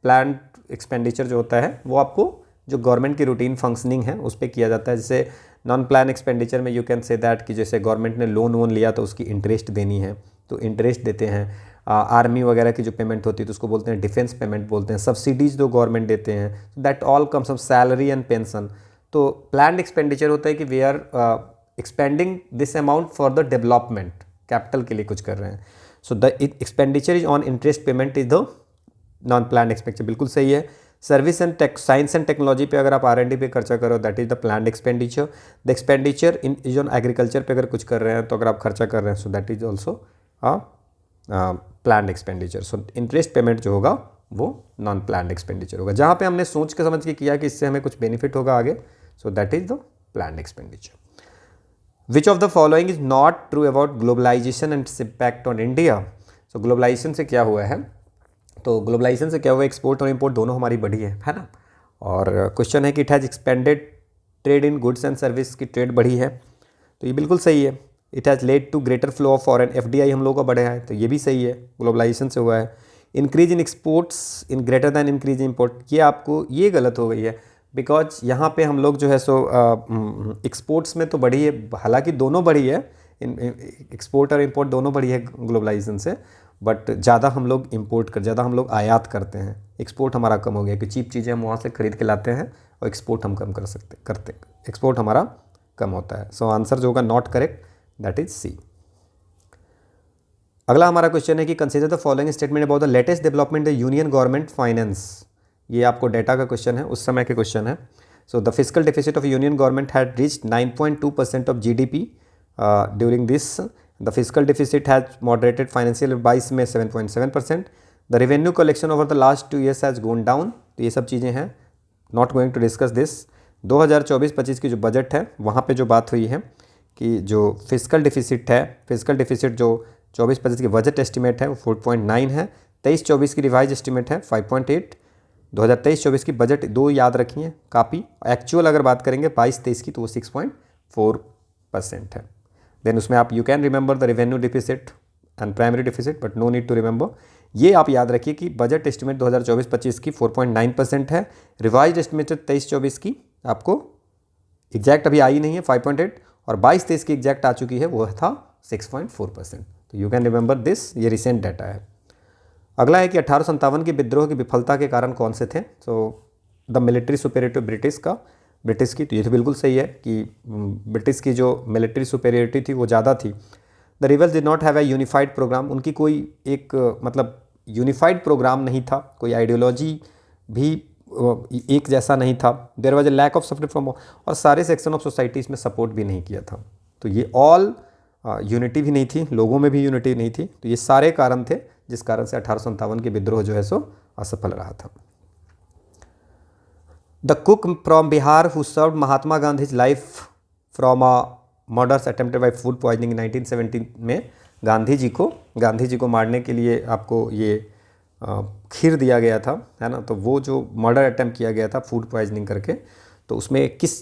प्लान्ड एक्सपेंडिचर जो होता है वो आपको जो गवर्नमेंट की रूटीन फंक्शनिंग है उस पर किया जाता है। जैसे नॉन प्लान एक्सपेंडिचर में यू कैन से दैट कि जैसे गवर्नमेंट ने लोन वोन लिया तो उसकी इंटरेस्ट देनी है, तो इंटरेस्ट देते हैं। आर्मी वगैरह की जो पेमेंट होती है तो उसको बोलते हैं डिफेंस पेमेंट बोलते हैं। सब्सिडीज़ जो गवर्नमेंट देते हैं, that all comes of salary and pension. तो प्लान्ड एक्सपेंडिचर होता है कि we are expending this amount for the development, capital के लिए कुछ कर रहे हैं। So the expenditure is on interest payment is the non planned expenditure, बिल्कुल सही है। Service and science and technology पे अगर आप R&D पे खर्चा करो, that is the planned expenditure. The expenditure in is on agriculture पे अगर कुछ कर रहे हैं तो अगर आप खर्चा कर रहे हैं, so that is also planned expenditure. So interest payment जो होगा वो नॉन प्लान्ड एक्सपेंडिचर होगा। जहाँ पे हमने सोच के समझ के किया कि इससे हमें कुछ बेनिफिट होगा आगे, so that is the planned expenditure. Which of the following is not true about globalisation and its impact on India. So globalisation से क्या हुआ है, तो ग्लोबलाइजेशन से क्या हुआ, एक्सपोर्ट और इंपोर्ट दोनों हमारी बढ़ी है ना। और क्वेश्चन है कि it has expanded trade in goods and service की ट्रेड बढ़ी है, तो ये बिल्कुल सही है। It has led to greater flow of foreign, FDI हम लोगों का बढ़ा है, तो ये भी सही है, ग्लोबलाइजेशन से हुआ है। Increase in exports in greater than increase in import, ये आपको ये गलत हो गई है, बिकॉज यहाँ पे हम लोग जो है सो एक्सपोर्ट्स में तो बढ़ी है, हालांकि दोनों बढ़ी है, एक्सपोर्ट और इम्पोर्ट दोनों बढ़ी है ग्लोबलाइजेशन से, बट ज़्यादा हम लोग ज़्यादा हम लोग आयात करते हैं। एक्सपोर्ट हमारा कम हो गया कि चीप चीज़ें हम वहाँ से खरीद के लाते हैं और एक्सपोर्ट हम कम करते एक्सपोर्ट हमारा कम होता है। सो आंसर जो होगा not correct, that is C। अगला हमारा क्वेश्चन है कि consider the following statement about the latest development the union government finance. ये आपको डेटा का क्वेश्चन है, उस समय के क्वेश्चन है। So the fiscal deficit of union government had reached 9.2% of GDP during this. The fiscal deficit has moderated financial 22 में 7.7%। The revenue collection over the last 2 years has gone down. तो ये सब चीज़ें हैं, not going to discuss this. 2024-25 की जो budget है वहाँ पे जो बात हुई है कि जो फिस्कल डेफिसिट है, फिस्कल डेफिसिट जो 24-25 की बजट एस्टिमेट है वो 4.9 है। 23-24 की रिवाइज एस्टिमेट है 5.8। 2023-24 की बजट दो याद रखिए कापी, एक्चुअल अगर बात करेंगे 22-23 की तो वो 6.4% है। देन उसमें आप you can remember the revenue deficit and primary deficit, but no need to remember. ये आप याद रखिए कि बजट एस्टिमेट 2024-25 की 4.9% है, रिवाइज एस्टिमेट 23-24 की आपको एग्जैक्ट अभी आई नहीं है 5.8, और 22-23 की एग्जैक्ट आ चुकी है, वो था 6.4%। तो यू कैन रिमेंबर दिस, ये रिसेंट डाटा है। अगला है कि 1857 के विद्रोह की विफलता के कारण कौन से थे। So the military superiority British की, तो ये तो बिल्कुल सही है कि ब्रिटिश की जो मिलिट्री सुपेरियरिटी थी वो ज़्यादा थी। The rebels did not have a unified programme, उनकी कोई एक मतलब यूनिफाइड प्रोग्राम नहीं था, कोई आइडियोलॉजी भी एक जैसा नहीं था। There was a lack of support from, और सारे सेक्शन ऑफ सोसाइटी इसमें सपोर्ट भी नहीं किया था। तो ये ऑल यूनिटी भी नहीं थी, लोगों में भी यूनिटी नहीं थी। तो ये सारे कारण थे जिस कारण से 1857 के विद्रोह जो है सो असफल रहा था। The cook from Bihar who served Mahatma Gandhi's life from a murders attempted by food poisoning in 1917 में गांधी जी को मारने के लिए आपको ये खीर दिया गया था, है ना। तो वो जो मर्डर अटेम्प्ट किया गया था फूड पॉइजनिंग करके, तो उसमें किस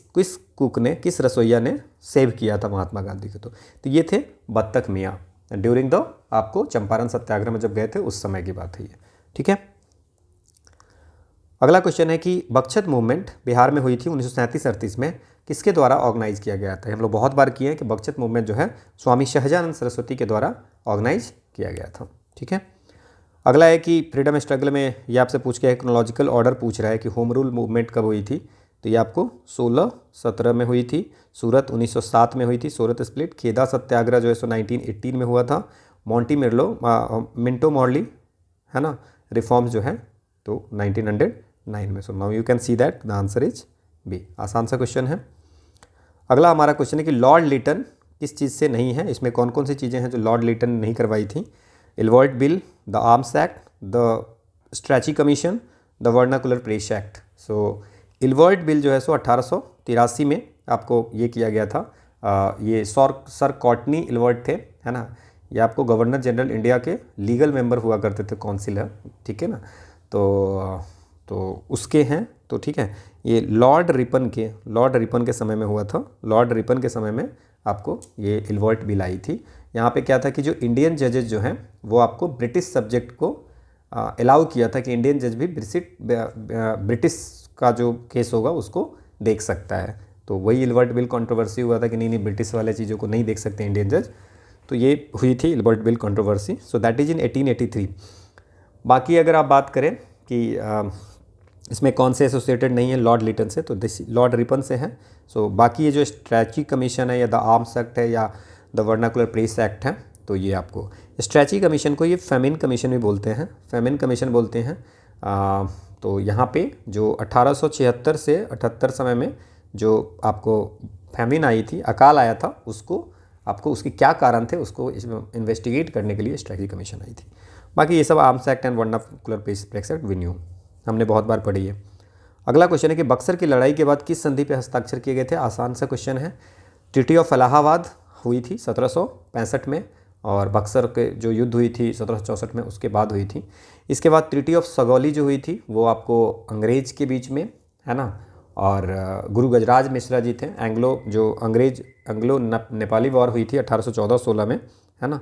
कुक ने, किस रसोइया ने सेव किया था महात्मा गांधी को। तो ये थे बत्तख मियाँ, ड्यूरिंग द आपको चंपारण सत्याग्रह में जब गए थे उस समय की बात है ये, ठीक है। अगला क्वेश्चन है कि बक्सर मूवमेंट बिहार में हुई थी 1937-38 में, किसके द्वारा ऑर्गेनाइज किया गया था। हम लोग बहुत बार किए हैं कि बक्सर मूवमेंट जो है स्वामी सहजानंद सरस्वती के द्वारा ऑर्गेनाइज किया गया था, ठीक है। अगला है कि फ्रीडम स्ट्रगल में ये आपसे पूछ के क्रोनोलॉजिकल ऑर्डर पूछ रहा है कि होम रूल मूवमेंट कब हुई थी। तो ये आपको 16-17 में हुई थी, सूरत 1907 में हुई थी, सूरत स्प्लिट। खेदा सत्याग्रह जो है सो 1918 में हुआ था, मिंटो मॉर्ली, है ना, रिफॉर्म्स जो है तो 1909 में। So now you can see that the answer is B. आसान सा क्वेश्चन है। अगला हमारा क्वेश्चन है कि लॉर्ड लिटन किस चीज़ से नहीं है, इसमें कौन कौन सी चीज़ें हैं जो लॉर्ड लिटन ने नहीं करवाई थी? Ilbert bill, the arms act, the strachey commission, the vernacular press act. So Ilbert bill जो है सो 1883 में आपको ये किया गया था। ये सर कॉटनी इल्वर्ट थे, है ना, ये आपको गवर्नर जनरल इंडिया के लीगल मेंबर हुआ करते थे, काउंसिल है, ठीक है ना। तो उसके हैं, तो ठीक है, ये लॉर्ड रिपन के समय में हुआ था। लॉर्ड रिपन के समय में आपको ये इल्वर्ट बिल आई थी। यहाँ पे क्या था कि जो इंडियन जजेस जो हैं वो आपको ब्रिटिश सब्जेक्ट को अलाउ किया था कि इंडियन जज भी ब्रिटिश का जो केस होगा उसको देख सकता है। तो वही इल्वर्ट बिल कंट्रोवर्सी हुआ था कि नहीं ब्रिटिश वाले चीज़ों को नहीं देख सकते इंडियन जज, तो ये हुई थी Ilbert bill controversy. So that is in 1883। बाकी अगर आप बात करें कि इसमें कौन से एसोसिएटेड नहीं है लॉर्ड लिटन से, तो लॉर्ड रिपन से है। सो बाकी ये जो स्ट्रैची कमीशन है या द आर्म्स एक्ट है या द वर्नाकुलर प्रेस एक्ट है, तो ये आपको स्ट्रैची कमीशन को ये फेमिन कमीशन भी बोलते हैं, फेमिन कमीशन बोलते हैं। तो यहाँ पे जो 1876 से 78 समय में जो आपको फेमिन आई थी, अकाल आया था, उसको आपको उसके क्या कारण थे उसको इन्वेस्टिगेट करने के लिए स्ट्रैची कमीशन आई थी। बाकी ये सब arms act and vernacular press act we knew, हमने बहुत बार पढ़ी है। अगला क्वेश्चन है कि बक्सर की लड़ाई के बाद किस संधि पे हस्ताक्षर किए गए थे? आसान सा क्वेश्चन है। ट्रीटी ऑफ इलाहाबाद हुई थी 1765 में, और बक्सर के जो युद्ध हुई थी 1764 में उसके बाद हुई थी। इसके बाद ट्रीटी ऑफ सगौली जो हुई थी वो आपको अंग्रेज के बीच में, है ना, और गुरु गजराज मिश्रा जी थे, एंग्लो नेपाली वॉर हुई थी 1814-16 में, है ना।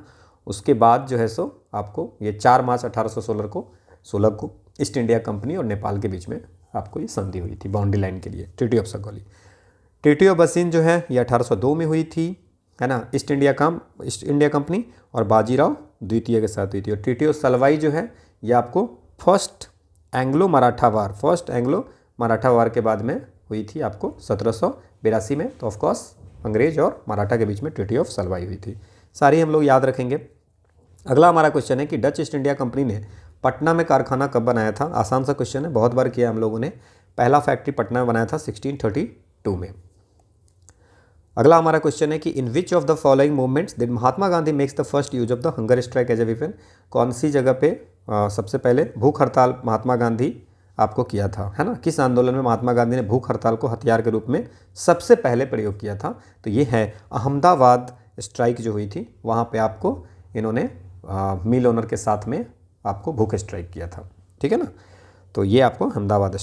उसके बाद जो है सो आपको ये 4 मार्च 1816 को ईस्ट इंडिया कंपनी और नेपाल के बीच में आपको ये संधि हुई थी बाउंड्री लाइन के लिए, treaty of Sugauli. Treaty of बसीन जो है ये 1802 में हुई थी, है ना, ईस्ट इंडिया कंपनी और बाजीराव द्वितीय के साथ हुई थी। और ट्रीटी ऑफ सलवाई जो है ये आपको फर्स्ट एंग्लो मराठा वार के बाद में हुई थी आपको 1782 में। तो ऑफकोर्स अंग्रेज और मराठा के बीच में ट्रीटी ऑफ सलवाई हुई थी। सारी हम लोग याद रखेंगे। अगला हमारा क्वेश्चन है कि डच ईस्ट इंडिया कंपनी ने पटना में कारखाना कब बनाया था? आसान सा क्वेश्चन है, बहुत बार किया हम लोगों ने। पहला फैक्ट्री पटना में बनाया था 1632 में। अगला हमारा क्वेश्चन है कि in which of the following movements did Mahatma Gandhi makes the first use of the hunger strike as a weapon? कौन सी जगह पे सबसे पहले भूख हड़ताल महात्मा गांधी आपको किया था, है ना? किस आंदोलन में महात्मा गांधी ने भूख हड़ताल को हथियार के रूप में सबसे पहले प्रयोग किया था? तो ये है अहमदाबाद स्ट्राइक जो हुई थी, वहाँ पे आपको इन्होंने मिल ओनर के साथ में आपको भूख स्ट्राइक किया था, ठीक है ना। तो ये आपको अहमदाबाद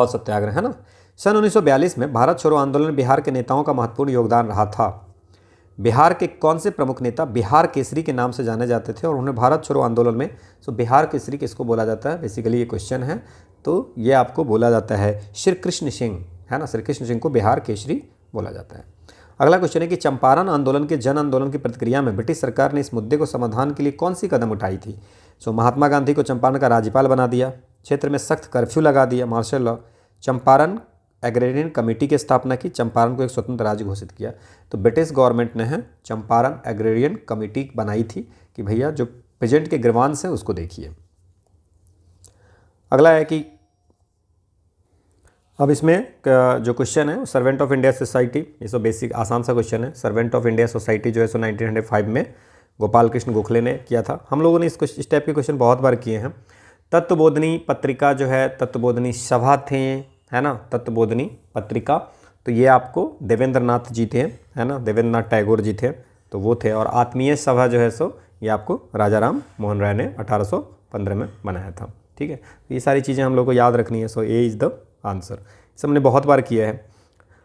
सत्याग्रह, है ना। सन 1942 में भारत छोड़ो आंदोलन बिहार के नेताओं का महत्वपूर्ण योगदान रहा था। बिहार के कौन से प्रमुख नेता बिहार केसरी के नाम से जाने जाते थे और उन्हें भारत छोड़ो आंदोलन में, सो बिहार केसरी किसको बोला जाता है? बेसिकली ये क्वेश्चन है, तो ये आपको बोला जाता है श्री कृष्ण सिंह, है ना। श्री कृष्ण सिंह को बिहार केसरी बोला जाता है। अगला क्वेश्चन है कि चंपारण आंदोलन के जन आंदोलन की प्रतिक्रिया में ब्रिटिश सरकार ने इस मुद्दे को समाधान के लिए कौन सी कदम उठाई थी? सो महात्मा गांधी को चंपारण का राज्यपाल बना दिया, क्षेत्र में सख्त कर्फ्यू लगा दिया, martial law, Champaran agrarian committee की स्थापना की, चंपारण को एक स्वतंत्र राज्य घोषित किया। तो ब्रिटिश गवर्नमेंट ने है चंपारण एग्रेरियन कमेटी बनाई थी कि भैया जो प्रेजेंट के ग्रीवांस हैं उसको देखिए। अगला है कि अब इसमें जो क्वेश्चन है सर्वेंट ऑफ इंडिया सोसाइटी, ये सो बेसिक आसान सा क्वेश्चन है। सर्वेंट ऑफ इंडिया सोसाइटी जो है सो 1905 में गोपाल कृष्ण गोखले ने किया था। हम लोगों ने इस टाइप के क्वेश्चन बहुत बार किए हैं। तत्वबोधिनी पत्रिका जो है, तत्वबोधिनी सभा थे, है ना, तत्वबोधिनी पत्रिका, तो ये आपको देवेंद्र नाथ जी थे, है ना, देवेंद्र नाथ टैगोर जी थे, तो वो थे। और आत्मीय सभा जो है सो ये आपको राजा राम मोहन राय ने 1815 में बनाया था, ठीक है। ये सारी चीज़ें हम लोग को याद रखनी है। सो ए इज़ द आंसर, इसे हमने बहुत बार किया है।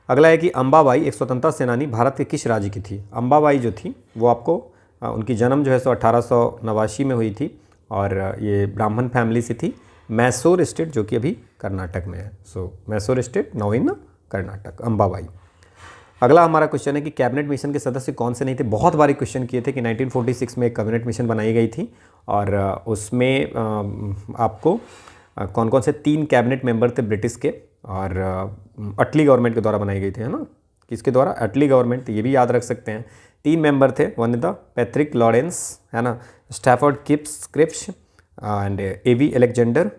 अगला है कि अंबाबाई एक स्वतंत्रता सेनानी भारत के किस राज्य की थी? अंबाबाई जो थी वो आपको उनकी जन्म जो है सो 1889 में हुई थी और ये ब्राह्मण फैमिली से थी। मैसूर स्टेट जो कि अभी कर्नाटक में है, so Mysore state now in Karnataka, Ambabai. अगला हमारा क्वेश्चन है कि कैबिनेट मिशन के सदस्य कौन से नहीं थे? बहुत बार क्वेश्चन किए थे कि 1946 में एक कैबिनेट मिशन बनाई गई थी और उसमें आपको कौन कौन से 3 कैबिनेट मेंबर थे ब्रिटिश के, और अटली गवर्नमेंट के द्वारा बनाई गई थी, है ना। किसके द्वारा? अटली गवर्नमेंट, ये भी याद रख सकते हैं। 3 मेंबर थे, one is the Patrick Lawrence, है ना, Stafford Cripps and A V Alexander,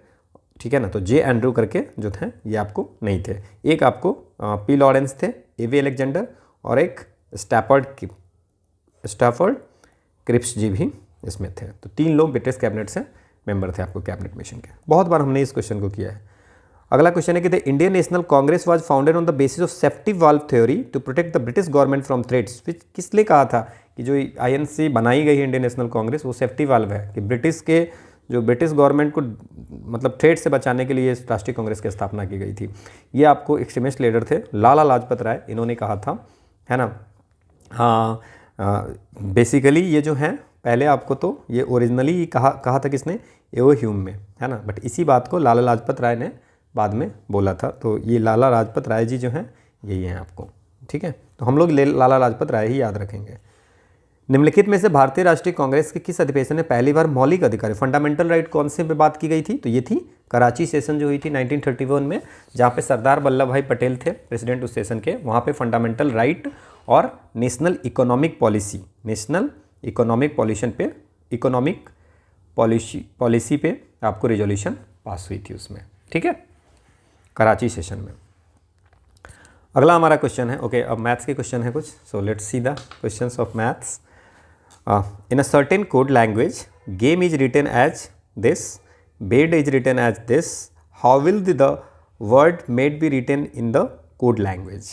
ठीक है ना। तो जे एंड्रू करके जो थे ये आपको नहीं थे। एक आपको पी लॉरेंस थे, एवी अलेक्जेंडर, और एक स्टैफर्ड क्रिप्स जी भी इसमें थे। तो 3 लोग ब्रिटिश कैबिनेट से मेंबर थे आपको कैबिनेट मिशन के। बहुत बार हमने इस क्वेश्चन को किया है। अगला क्वेश्चन है कि the Indian National Congress was founded on the basis of safety valve theory to protect the British government from threats. किसने कहा था कि जो आईएनसी बनाई गई है इंडियन नेशनल कांग्रेस वो सेफ्टी वाल्व है, कि ब्रिटिश गवर्नमेंट को मतलब थ्रेट से बचाने के लिए राष्ट्रीय कांग्रेस की स्थापना की गई थी। ये आपको एक्सट्रीमिस्ट लीडर थे लाला लाजपत राय, इन्होंने कहा था, है ना। हाँ, बेसिकली ये जो है पहले आपको तो ये ओरिजिनली कहा था किसने, एओ ह्यूम में, है ना। बट इसी बात को लाला लाजपत राय ने बाद में बोला था। तो ये लाला लाजपत राय जी जो हैं यही हैं आपको, ठीक है। तो हम लोग लाला लाजपत राय ही याद रखेंगे। निम्नलिखित में से भारतीय राष्ट्रीय कांग्रेस के किस अधिवेशन में पहली बार मौलिक अधिकार फंडामेंटल राइट कौन से पे बात की गई थी? तो ये थी कराची सेशन जो हुई थी 1931 में, जहाँ पे सरदार वल्लभ भाई पटेल थे प्रेसिडेंट उस सेशन के। वहाँ पे फंडामेंटल राइट और नेशनल इकोनॉमिक पॉलिसी पे आपको रिजोल्यूशन पास हुई थी उसमें, ठीक है, कराची सेशन में। अगला हमारा क्वेश्चन है, ओके, अब मैथ्स के क्वेश्चन है कुछ। So let's see the questions of maths. In a certain code language game is written as this, bed is written as this, how will the word made be written in the code language?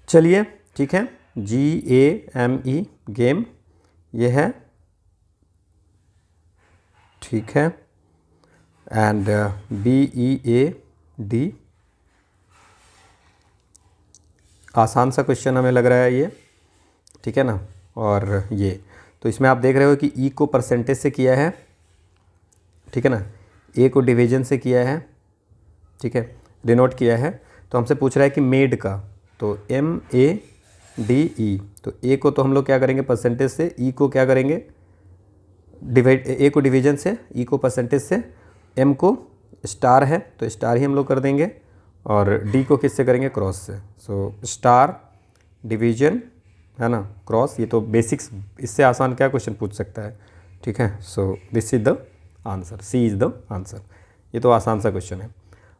चलिए, ठीक है, GAME game ये है, ठीक है, and BEAD आसान सा question हमें लग रहा है ये, ठीक है ना। और ये तो इसमें आप देख रहे हो कि E को परसेंटेज से किया है, ठीक है ना, A को डिवीजन से किया है, ठीक है, डिनोट किया है। तो हमसे पूछ रहा है कि मेड का, तो MADE, तो A को तो हम लोग क्या करेंगे परसेंटेज से, E को क्या करेंगे A को डिवीजन से, E को परसेंटेज से, M को स्टार है तो स्टार ही हम लोग कर देंगे, और D को किससे करेंगे क्रॉस से। सो स्टार डिवीजन, है ना, क्रॉस। ये तो बेसिक्स, इससे आसान क्या क्वेश्चन पूछ सकता है, ठीक है। So this is the answer, C is the answer. ये तो आसान सा क्वेश्चन है।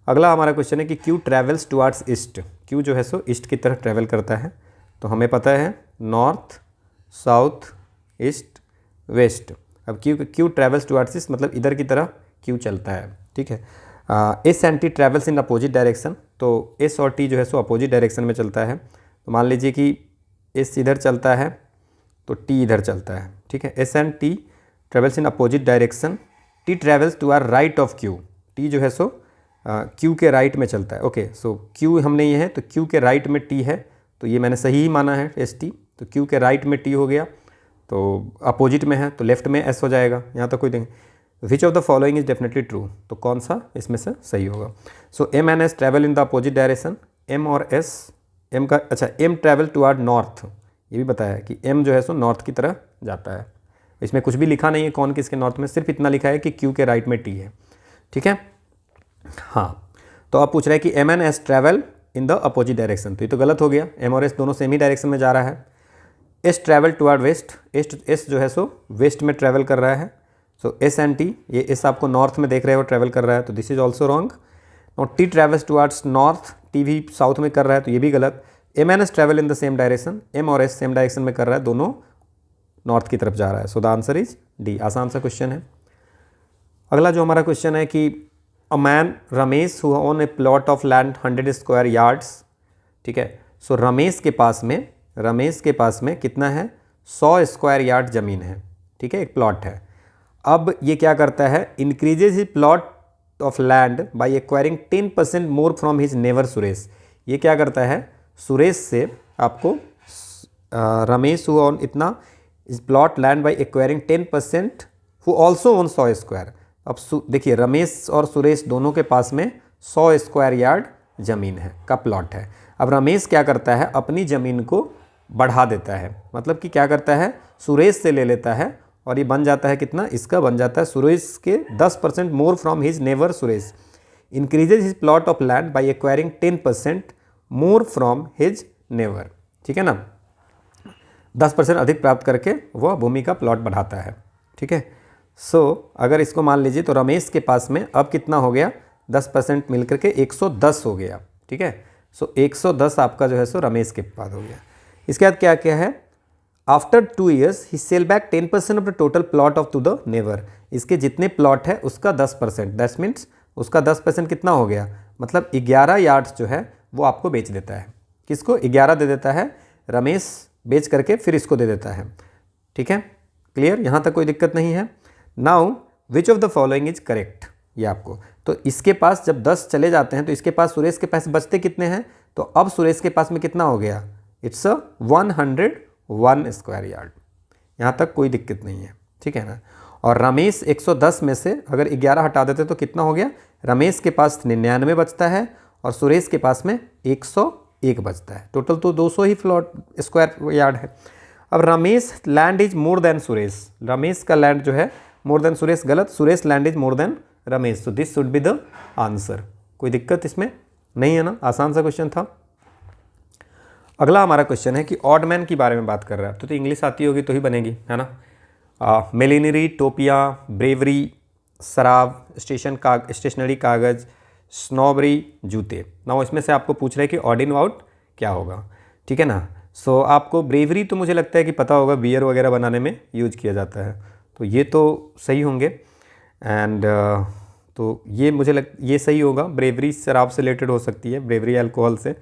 अगला हमारा क्वेश्चन है कि Q travels towards east. Q जो है सो ईस्ट की तरफ ट्रैवल करता है। तो हमें पता है नॉर्थ, साउथ, ईस्ट, वेस्ट। अब Q ट्रेवल्स टुवार्ड्स ईस्ट मतलब इधर की तरफ Q चलता है, ठीक है। S and T travels in opposite direction, तो S और T जो है सो अपोजिट डायरेक्शन में चलता है। तो मान लीजिए कि S इधर चलता है तो T इधर चलता है, ठीक है। S and T travels in opposite direction, T travels to R right of Q। T जो है सो Q के राइट में चलता है, ओके। सो Q हमने ये है तो Q के राइट में T है, तो ये मैंने सही ही माना है ST। तो Q के राइट में T हो गया, तो अपोजिट में है तो लेफ्ट में S हो जाएगा। यहाँ तक कोई देंगे विच of the following is definitely true, तो कौन सा इसमें से सही होगा। सो M and S travel in the opposite direction. M और S, M का अच्छा M ट्रैवल टुवर्ड नॉर्थ, ये भी बताया है कि M जो है सो नॉर्थ की तरह जाता है। इसमें कुछ भी लिखा नहीं है कौन किसके नॉर्थ में, सिर्फ इतना लिखा है कि Q के राइट में T है, ठीक है। हाँ, तो अब पूछ रहा है कि M and S travel in the opposite direction, तो ये तो गलत हो गया, M और S दोनों सेम ही डायरेक्शन में जा रहा है। S travel toward west, S जो है सो वेस्ट में ट्रैवल कर रहा है। सो S एंड T, ये S आपको नॉर्थ में देख रहे हो ट्रैवल कर रहा है, तो दिस इज ऑल्सो रॉन्ग। और T travels towards north, T भी साउथ में कर रहा है तो ये भी गलत। M and S travel in the same direction, M और S सेम डायरेक्शन में कर रहा है, दोनों नॉर्थ की तरफ जा रहा है। So the answer is D। आसान सा क्वेश्चन है। अगला जो हमारा क्वेश्चन है कि a man Ramesh who own A plot of land 100 square yards, ठीक है। सो रमेश के पास में कितना है, 100 स्क्वायर यार्ड ज़मीन है, ठीक है, एक प्लॉट है। अब ये क्या करता है, increases his plot of land by acquiring 10% more from his neighbour Suresh. ये क्या करता है, सुरेश से आपको रमेश हु ओन इतना is plot land by acquiring 10% who also own 100 square. अब देखिए रमेश और सुरेश दोनों के पास में 100 स्क्वायर यार्ड ज़मीन है का प्लॉट है। अब रमेश क्या करता है, अपनी ज़मीन को बढ़ा देता है, मतलब कि क्या करता है, सुरेश से ले लेता है और ये बन जाता है कितना, इसका बन जाता है सुरेश के 10% more from his neighbour Suresh. Increases his plot of land by acquiring 10% more from his neighbour, ठीक है ना। 10% अधिक प्राप्त करके वह भूमि का प्लॉट बढ़ाता है, ठीक है। सो अगर इसको मान लीजिए तो रमेश के पास में अब कितना हो गया, 10% मिलकर के 110 हो गया, ठीक है। सो 110 आपका जो है सो रमेश के पास हो गया। इसके बाद क्या क्या है, after 2 years he sell back 10% of the total plot of to the neighbour. इसके जितने प्लॉट है उसका 10%, दैट मीन्स उसका 10% कितना हो गया, मतलब 11 यार्ड्स जो है वो आपको बेच देता है। किसको? 11 दे देता है, रमेश बेच करके फिर इसको दे देता है। ठीक है, क्लियर, यहाँ तक कोई दिक्कत नहीं है। Now which of the following is correct, ये आपको, तो इसके पास जब 10 चले जाते हैं तो इसके पास सुरेश के पास बचते कितने हैं, तो अब सुरेश के पास में कितना हो गया, इट्स 101 स्क्वायर यार्ड। यहाँ तक कोई दिक्कत नहीं है, ठीक है ना। और रमेश 110 में से अगर 11 हटा देते तो कितना हो गया, रमेश के पास 99 बचता है और सुरेश के पास में 101 बचता है। टोटल तो 200 ही फ्लॉट स्क्वायर यार्ड है। अब Ramesh land is more than Suresh, Ramesh का लैंड जो है मोर देन सुरेश गलत, Suresh land is more than Ramesh, so this should be the answer. कोई दिक्कत इसमें नहीं है ना, आसान सा क्वेश्चन था। अगला हमारा क्वेश्चन है कि ऑड मैन के बारे में बात कर रहा है, तो इंग्लिश आती होगी तो ही बनेगी, है ना। मिलिनरी, टोपिया, ब्रेवरी, शराब, स्टेशनरी कागज़, स्नॉबरी, जूते। ना इसमें से आपको पूछ रहा है कि ऑड इन आउट क्या होगा, ठीक है ना। सो आपको ब्रेवरी तो मुझे लगता है कि पता होगा, बियर वगैरह बनाने में यूज किया जाता है, तो ये तो सही होंगे। एंड तो ये ये सही होगा, ब्रेवरी शराब से रिलेटेड हो सकती है, ब्रेवरी अल्कोहल से।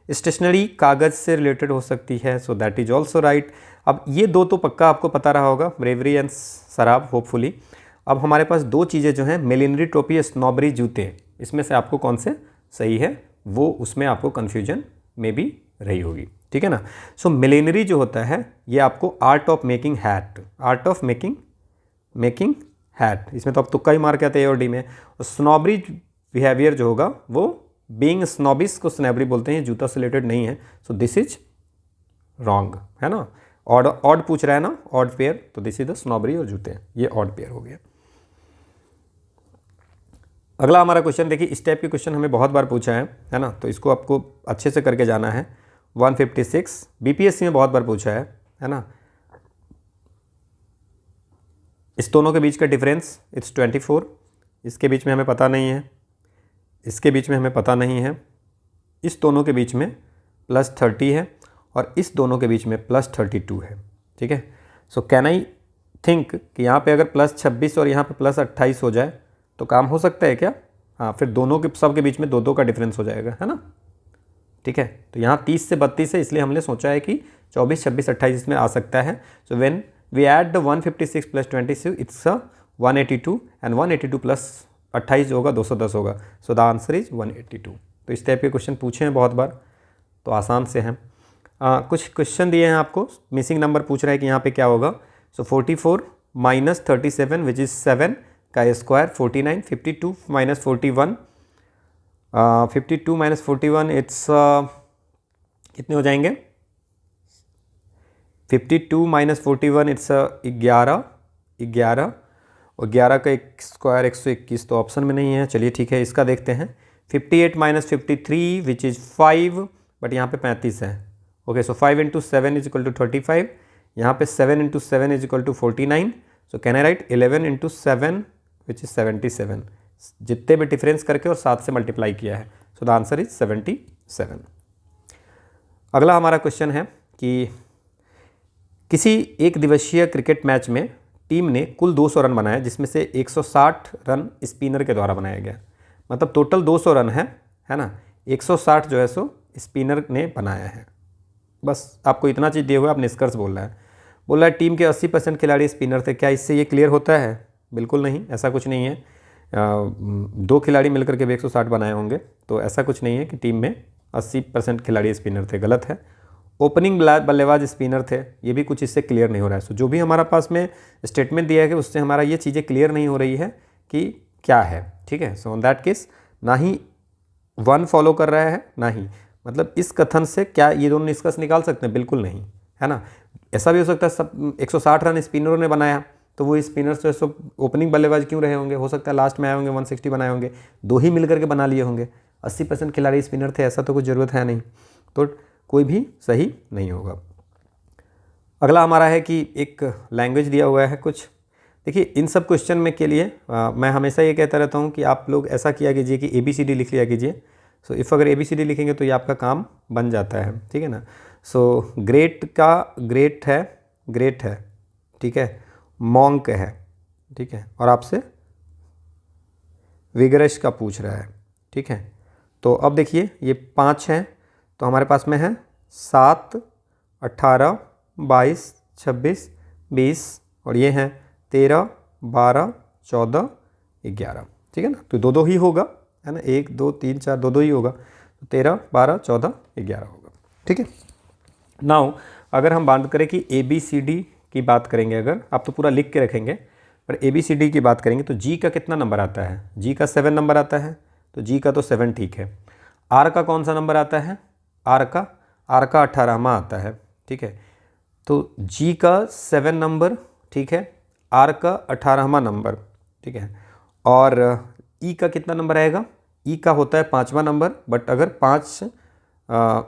स्टेशनरी कागज़ से रिलेटेड हो सकती है, सो दैट इज ऑल्सो राइट। अब ये दो तो पक्का आपको पता रहा होगा, ब्रेवरी एंड शराब होपफुली। अब हमारे पास दो चीज़ें जो हैं, मिलिनरी, टोपी, स्नॉबरी, जूते, इसमें से आपको कौन से सही है वो उसमें आपको कन्फ्यूजन में भी रही होगी, ठीक है ना। सो मिलिनरी जो होता है ये आपको art of making hat, art of making hat, इसमें तो आप तुक्का ही मार के आते हैं A और D में। और स्नॉबरी बिहेवियर जो होगा वो बीइंग स्नॉबिस को स्नैबरी बोलते हैं, जूता से रिलेटेड नहीं है, सो दिस इज रॉन्ग, है ना। ऑड पूछ रहा है ना, ऑड पेयर, तो दिस इज द स्नॉबरी और जूते, ये ऑड पेयर हो गया। अगला हमारा क्वेश्चन देखिए, इस टाइप के क्वेश्चन हमें बहुत बार पूछा है ना, तो इसको आपको अच्छे से करके जाना है। 156 बीपीएससी में बहुत बार पूछा है ना। इस दोनों के बीच का डिफरेंस इट्स 24, इसके बीच में हमें पता नहीं है, इसके बीच में हमें पता नहीं है, इस दोनों के बीच में +30 है और इस दोनों के बीच में +32 है, ठीक है। सो कैन आई थिंक कि यहाँ पे अगर +26 और यहाँ पे +28 हो जाए तो काम हो सकता है क्या? हाँ, फिर दोनों के सब के बीच में 2-2 का डिफरेंस हो जाएगा, है ना, ठीक है। तो यहाँ 30 से 32 है, इसलिए हमने सोचा है कि 24, 26, 28 इसमें आ सकता है। So when we add the 156 + 26 it's 182 and 182 + 28 जो होगा 210 होगा, सो द आंसर इज 182। तो इस टाइप के क्वेश्चन पूछे हैं बहुत बार, तो आसान से हैं। कुछ क्वेश्चन दिए हैं आपको, मिसिंग नंबर पूछ रहा है कि यहाँ पे क्या होगा। सो 44 - 37 विच इज़ 7 का स्क्वायर, 49, 52 - 41, 52 - 41 इट्स कितने हो जाएंगे, 52 - 41 इट्स 11 और 11 का एक स्क्वायर 121, तो ऑप्शन में नहीं है। चलिए ठीक है, इसका देखते हैं। 58 - 53 विच इज़ 5, बट यहाँ पे 35 है। ओके, सो 5 × 7 = 35, यहाँ पे 7 × 7 = 49, so can I right 11 × 7 which is 77। जितने भी डिफरेंस करके और 7 से मल्टीप्लाई किया है, सो द आंसर इज 77। अगला हमारा क्वेश्चन है कि किसी एक दिवसीय क्रिकेट मैच में टीम ने कुल 200 रन बनाए, जिसमें से 160 रन स्पिनर के द्वारा बनाया गया। मतलब टोटल 200 रन है ना, 160 जो है सो स्पिनर ने बनाया है। बस आपको इतना चीज़ दिए हुए, आप निष्कर्ष बोल रहा है टीम के 80% खिलाड़ी स्पिनर थे। क्या इससे ये क्लियर होता है? बिल्कुल नहीं, ऐसा कुछ नहीं है। 2 खिलाड़ी मिलकर के भी 160 बनाए होंगे, तो ऐसा कुछ नहीं है कि टीम में 80% खिलाड़ी स्पिनर थे, गलत है। ओपनिंग बल्लेबाज स्पिनर थे, ये भी कुछ इससे क्लियर नहीं हो रहा है। सो जो भी हमारा पास में स्टेटमेंट दिया है कि उससे हमारा ये चीज़ें क्लियर नहीं हो रही है कि क्या है, ठीक है। सो ऑन दैट केस ना ही 1 फॉलो कर रहा है, ना ही मतलब इस कथन से क्या ये दोनों निष्कर्ष निकाल सकते हैं? बिल्कुल नहीं, है ना। ऐसा भी हो सकता है सब 160 रन स्पिनरों ने बनाया, तो वो स्पिनर्स जो सब ओपनिंग बल्लेबाज क्यों रहे होंगे? हो सकता है लास्ट में आए होंगे, 160 बनाए होंगे, 2 ही मिलकर के बना लिए होंगे। 80% खिलाड़ी स्पिनर थे, ऐसा तो कुछ ज़रूरत है नहीं, तो कोई भी सही नहीं होगा। अगला हमारा है कि एक लैंग्वेज दिया हुआ है कुछ। देखिए, इन सब क्वेश्चन में के लिए मैं हमेशा ये कहता रहता हूँ कि आप लोग ऐसा किया कीजिए कि ABCD लिख लिया कीजिए। सो इफ़ अगर ABCD लिखेंगे तो ये आपका काम बन जाता है, ठीक है ना। सो ग्रेट का ग्रेट है, ठीक है, मॉन्क है, ठीक है, और आपसे विगरश का पूछ रहा है, ठीक है। तो अब देखिए ये 5 हैं, तो हमारे पास में है 7, 18, 22, 26, 20 और ये हैं 13, 12, 14, 11, ठीक है ना। तो 2-2 ही होगा, है ना, 1 2 3 4 2-2 ही होगा, तो 13, 12, 14, 11 होगा, ठीक है। नाउ अगर हम बात करें कि ABCD की बात करेंगे, अगर आप तो पूरा लिख के रखेंगे, पर ABCD की बात करेंगे तो G का कितना नंबर आता है? G का 7 नंबर आता है, तो G का तो 7 ठीक है। R का कौन सा नंबर आता है? R का 18वां आता है, ठीक है। तो G का 7 नंबर, ठीक है, R का 18वां नंबर, ठीक है, और E का कितना नंबर आएगा? E का होता है 5वां नंबर, बट अगर 5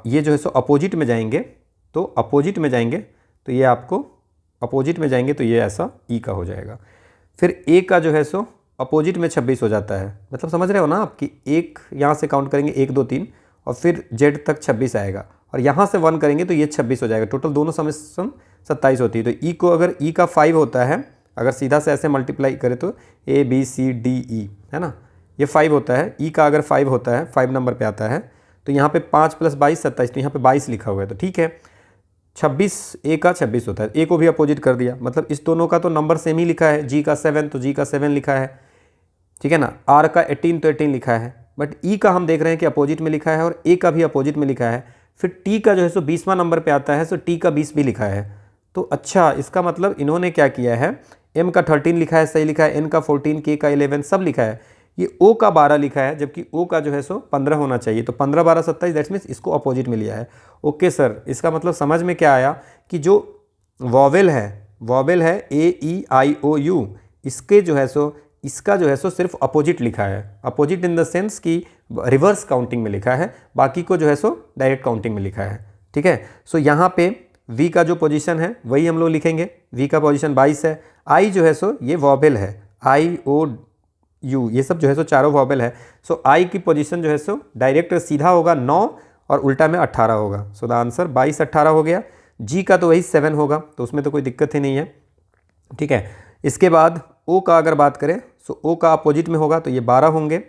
ये जो है सो अपोजिट में जाएंगे, तो अपोजिट में जाएंगे तो ये आपको अपोजिट में जाएंगे तो ये ऐसा E का हो जाएगा। फिर A का जो है सो अपोजिट में 26 हो जाता है, मतलब समझ रहे हो ना आप कि एक यहाँ से काउंट करेंगे 1 2 3 और फिर Z तक 26 आएगा, और यहाँ से 1 करेंगे तो ये 26 हो जाएगा, टोटल दोनों सम 27 होती है। तो E को अगर E का 5 होता है, अगर सीधा से ऐसे मल्टीप्लाई करें तो ABCDE, है ना, ये 5 होता है। E का अगर 5 होता है, 5 नंबर पे आता है, तो यहाँ पे 5 + 22 27, तो यहाँ पे 22 लिखा हुआ है, तो ठीक है। 26 A का 26 होता है, A को भी अपोजिट कर दिया, मतलब इस दोनों का तो नंबर सेम ही लिखा है। G का 7 तो G का 7 लिखा है, ठीक है ना। R का 18 तो 18 लिखा है, बट E का हम देख रहे हैं कि अपोजिट में लिखा है और A का भी अपोजिट में लिखा है। फिर T का जो है सो 20वां नंबर पे आता है, सो T का 20 भी लिखा है। तो अच्छा, इसका मतलब इन्होंने क्या किया है, M का 13 लिखा है, सही लिखा है, N का 14, K का 11 सब लिखा है, ये O का 12 लिखा है, जबकि O का जो है सो 15 होना चाहिए, तो 15 12 27, दैट्स मीन्स इसको अपोजिट में लिया है। ओके सर, इसका मतलब समझ में क्या आया कि जो वॉवेल है AEIOU, इसके जो है सो इसका जो है सो सिर्फ अपोजिट लिखा है, अपोजिट इन द सेंस कि रिवर्स काउंटिंग में लिखा है, बाकी को जो है सो डायरेक्ट काउंटिंग में लिखा है, ठीक है। सो यहाँ पे V का जो पोजीशन है वही हम लोग लिखेंगे, V का पोजीशन 22 है। I जो है सो ये वॉवेल है, IOU, ये सब जो है सो चारों वॉवेल है। सो I की पोजीशन जो है सो डायरेक्ट सीधा होगा 9 और उल्टा में 18 होगा, सो द आंसर 22 18 हो गया। G का तो वही 7 होगा, तो उसमें तो कोई दिक्कत ही नहीं है, ठीक है। इसके बाद O का अगर बात करें, सो O का अपोजिट में होगा तो ये 12 होंगे,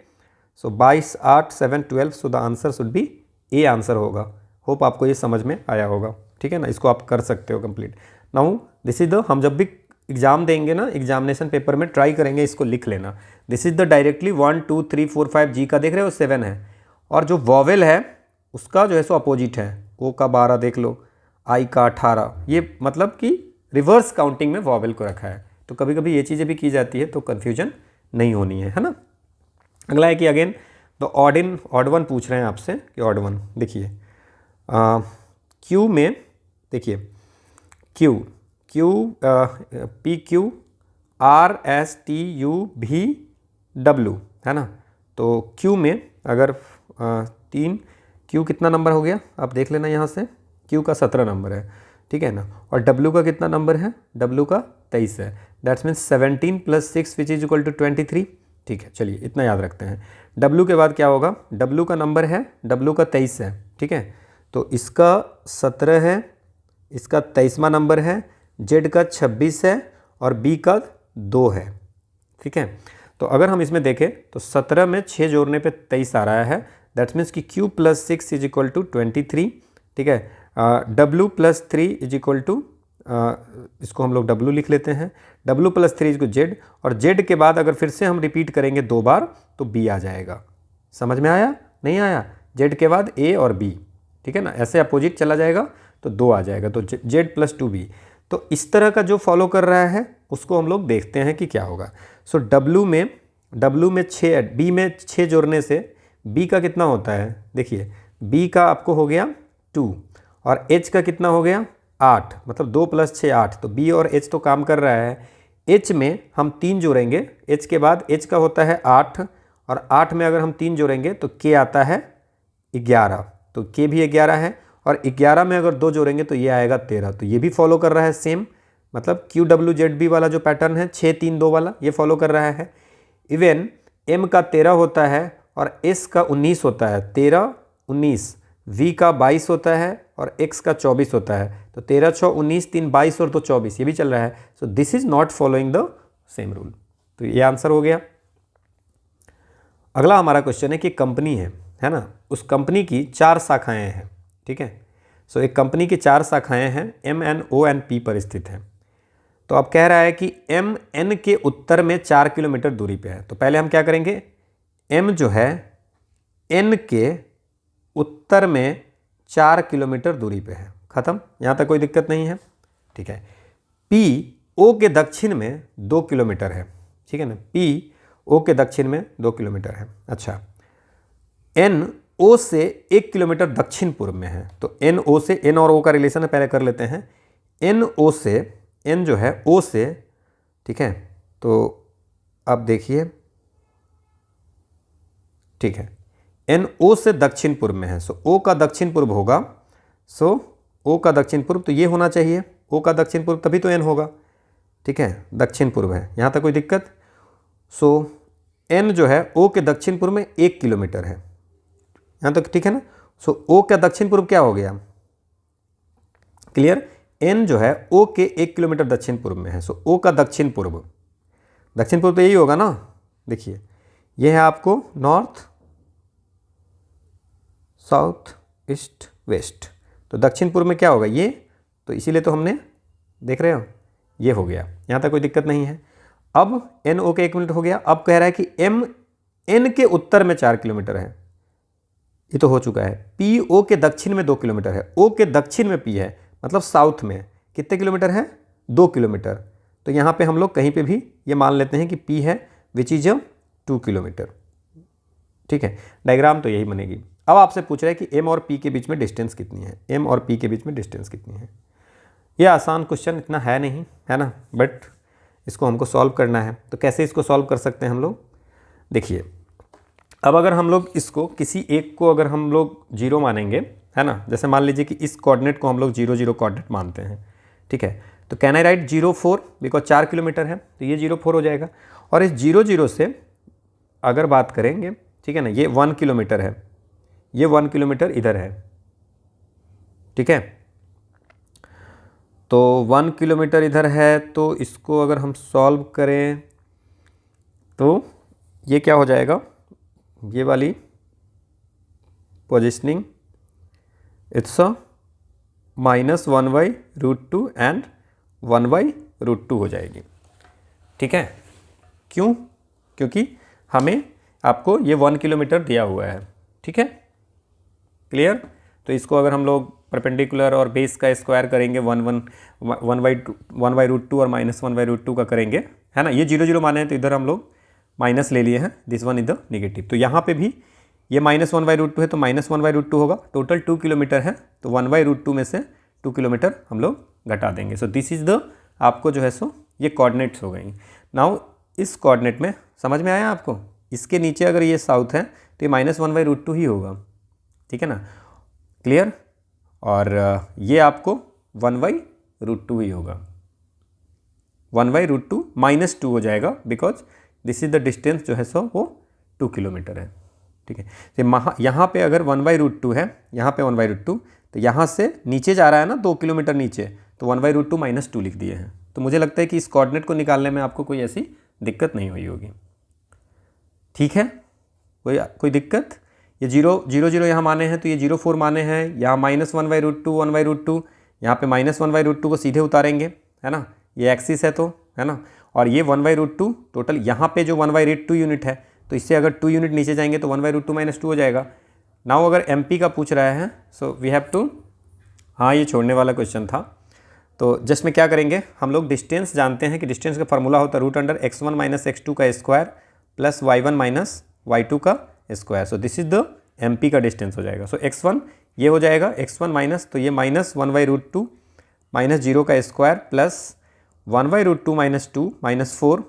सो 22 8 7 12, so the answer should be A answer होगा। होप आपको ये समझ में आया होगा, ठीक है ना, इसको आप कर सकते हो complete. Now this is the, हम जब भी एग्जाम देंगे ना, एग्जामिनेशन पेपर में ट्राई करेंगे इसको लिख लेना, this is the directly 1 2 3 4 5, G का देख रहे हो 7 है, और जो वॉवेल है उसका जो है सो अपोजिट है, O का 12 देख लो, I का 18, ये मतलब कि रिवर्स काउंटिंग में वॉवेल को रखा है। तो कभी कभी ये चीज़ें भी की जाती है, तो कन्फ्यूजन नहीं होनी है ना। अगला है कि अगेन द ऑड वन पूछ रहे हैं आपसे कि ऑड वन देखिए, Q में देखिए Q PQ RSTUVW, है ना। तो Q में अगर 3, Q कितना नंबर हो गया आप देख लेना यहाँ से, Q का 17 नंबर है, ठीक है ना, और W का कितना नंबर है, W का 23 है, that's means 17 + 6 which is equal to 23, ठीक है। चलिए इतना याद रखते हैं। W के बाद क्या होगा, W का नंबर है, W का 23 है, ठीक है, तो इसका 17 है, इसका 23वां नंबर है, Z का 26 है और B का 2 है, ठीक है। तो अगर हम इसमें देखें तो 17 में 6 जोड़ने पे 23 आ रहा है, दैट्स मीन्स कि Q + 6 इज इक्वल टू 23, ठीक है। W + 3 इज इक्वल टू, इसको हम लोग W लिख लेते हैं, W + 3 इज Z, और Z के बाद अगर फिर से हम रिपीट करेंगे 2 बार तो B आ जाएगा। समझ में आया नहीं आया, Z के बाद A और B, ठीक है ना, ऐसे अपोजिट चला जाएगा तो 2 आ जाएगा, तो Z + 2B। तो इस तरह का जो फॉलो कर रहा है उसको हम लोग देखते हैं कि क्या होगा। सो W में 6, B में 6 जोड़ने से B का कितना होता है, देखिए B का आपको हो गया 2 और H का कितना हो गया 8, मतलब 2 + 6 8, तो B और H तो काम कर रहा है। H में हम 3 जोड़ेंगे, H के बाद H का होता है 8 और 8 में अगर हम 3 जोड़ेंगे तो K आता है 11, तो K भी 11 है, और 11 में अगर 2 जोड़ेंगे तो ये आएगा 13, तो ये भी फॉलो कर रहा है सेम, मतलब QWZB वाला जो पैटर्न है 6 3 2 वाला ये फॉलो कर रहा है। इवन M का 13 होता है और एस का 19 होता है, 13 19, वी का 22 होता है और एक्स का 24 होता है। तो 13 6 19, 3 22 और 2 24, ये भी चल रहा है। So this is not following the same rule. तो ये आंसर हो गया। अगला हमारा क्वेश्चन है कि कंपनी है ना, उस कंपनी की 4 शाखाएं हैं, ठीक है। सो एक कंपनी की 4 शाखाएं हैं, M N O N P पर स्थित है। तो अब कह रहा है कि एम एन के उत्तर में 4 किलोमीटर दूरी पे है। तो पहले हम क्या करेंगे, एम जो है एन के उत्तर में 4 किलोमीटर दूरी पे है, खत्म, यहाँ तक कोई दिक्कत नहीं है, ठीक है। पी ओ के दक्षिण में 2 किलोमीटर है, ठीक है ना, पी ओ के दक्षिण में 2 किलोमीटर है। अच्छा, एन ओ से 1 किलोमीटर दक्षिण पूर्व में है। तो एन ओ से, एन और ओ का रिलेशन है, पहले कर लेते हैं। एन ओ से, एन जो है ओ से, ठीक है, तो अब देखिए, ठीक है, एन ओ से दक्षिण पूर्व में है। सो ओ का दक्षिण पूर्व होगा, सो ओ का दक्षिण पूर्व तो ये होना चाहिए, ओ का दक्षिण पूर्व, तभी तो एन होगा, ठीक है, दक्षिण पूर्व है, यहाँ तक कोई दिक्कत। सो एन जो है ओ के दक्षिण पूर्व में 1 किलोमीटर है, यहाँ तक ठीक है ना। सो ओ का दक्षिण पूर्व क्या हो गया, क्लियर। एन जो है ओ के 1 किलोमीटर दक्षिण पूर्व में है। सो ओ का दक्षिण पूर्व, दक्षिण पूर्व तो यही होगा ना, देखिए ये है आपको नॉर्थ साउथ ईस्ट वेस्ट, तो दक्षिण पूर्व में क्या होगा ये, तो इसीलिए तो हमने, देख रहे हो, ये हो गया, यहाँ तक कोई दिक्कत नहीं है। अब एन ओ के 1 मिनट हो गया। अब कह रहा है कि एम एन के उत्तर में 4 किलोमीटर है, ये तो हो चुका है। पी ओ के दक्षिण में 2 किलोमीटर है, ओ के दक्षिण में पी है, मतलब साउथ में कितने किलोमीटर है, 2 किलोमीटर। तो यहाँ पे हम लोग कहीं पे भी ये मान लेते हैं कि पी है विच इज 2 किलोमीटर, ठीक है। डायग्राम तो यही बनेगी। अब आपसे पूछ रहा है कि एम और पी के बीच में डिस्टेंस कितनी है, एम और पी के बीच में डिस्टेंस कितनी है। ये आसान क्वेश्चन इतना है नहीं, है ना, बट इसको हमको सॉल्व करना है। तो कैसे इसको सॉल्व कर सकते हैं हम लोग, देखिए, अब अगर हम लोग इसको किसी एक को अगर हम लोग 0 मानेंगे, है ना, जैसे मान लीजिए कि इस कोऑर्डिनेट को हम लोग 0 0 कोऑर्डिनेट मानते हैं, ठीक है। तो can I right 0 4, because 4 kilometre है, तो ये 0 4 हो जाएगा। और इस 0 0 से अगर बात करेंगे, ठीक है ना, ये 1 किलोमीटर है, ये 1 किलोमीटर इधर है, ठीक है। तो 1 किलोमीटर इधर है, तो इसको अगर हम सॉल्व करें तो ये क्या हो जाएगा, ये वाली पोजिशनिंग इट्स -1/√2 एंड 1/√2 हो जाएगी, ठीक है। क्यों, क्योंकि हमें आपको ये 1 किलोमीटर दिया हुआ है, ठीक है, क्लियर। तो इसको अगर हम लोग परपेंडिकुलर और बेस का स्क्वायर करेंगे 1/√2 और -1/√2 का करेंगे, है ना। ये 0 0 माने हैं तो इधर हम लोग माइनस ले लिए हैं, this one is the negative. तो यहाँ पे भी ये -1/√2 है तो -1/√2 होगा। टोटल 2 किलोमीटर है, तो 1/√2 में से 2 किलोमीटर हम लोग घटा देंगे। सो दिस इज़ द, आपको जो है सो ये कोऑर्डिनेट्स हो गई। नाउ इस कोऑर्डिनेट में समझ में आया आपको, इसके नीचे अगर ये साउथ है तो ये -1/√2 ही होगा, ठीक है ना, क्लियर। और ये आपको 1/√2 ही होगा, 1/√2 -2 हो जाएगा, because this is the distance जो है सो वो 2 किलोमीटर है, ठीक है। तो यहाँ पे अगर 1/√2 है, यहाँ पे 1/√2, तो यहाँ से नीचे जा रहा है ना 2 किलोमीटर नीचे, तो 1/√2 -2 लिख दिए हैं। तो मुझे लगता है कि इस कोऑर्डिनेट को निकालने में आपको कोई ऐसी दिक्कत नहीं हुई होगी, ठीक है। कोई दिक्कत, ये 0 0 0 यहाँ माने हैं तो ये 0 4 माने हैं, यहाँ -1/√2 1/√2, यहाँ पे -1/√2 को सीधे उतारेंगे, है ना, ये एक्सिस है तो, है ना। और ये 1/√2 टोटल, यहाँ पे जो 1/2 यूनिट है, तो इससे अगर 2 यूनिट नीचे जाएंगे तो 1/√2 -2 हो जाएगा। नाउ अगर MP का पूछ रहा है, सो वी हैव टू, हाँ ये छोड़ने वाला क्वेश्चन था। तो जस्ट में क्या करेंगे, हम लोग डिस्टेंस जानते हैं कि डिस्टेंस का फॉर्मूला होता है √x1 - x2 का स्क्वायर प्लस y1 - y2 का square. So this is the MP का डिस्टेंस हो जाएगा। सो x1 ये हो जाएगा, x1 माइनस, तो ये -1/√2 -0 का स्क्वायर प्लस 1/√2 -2 -4,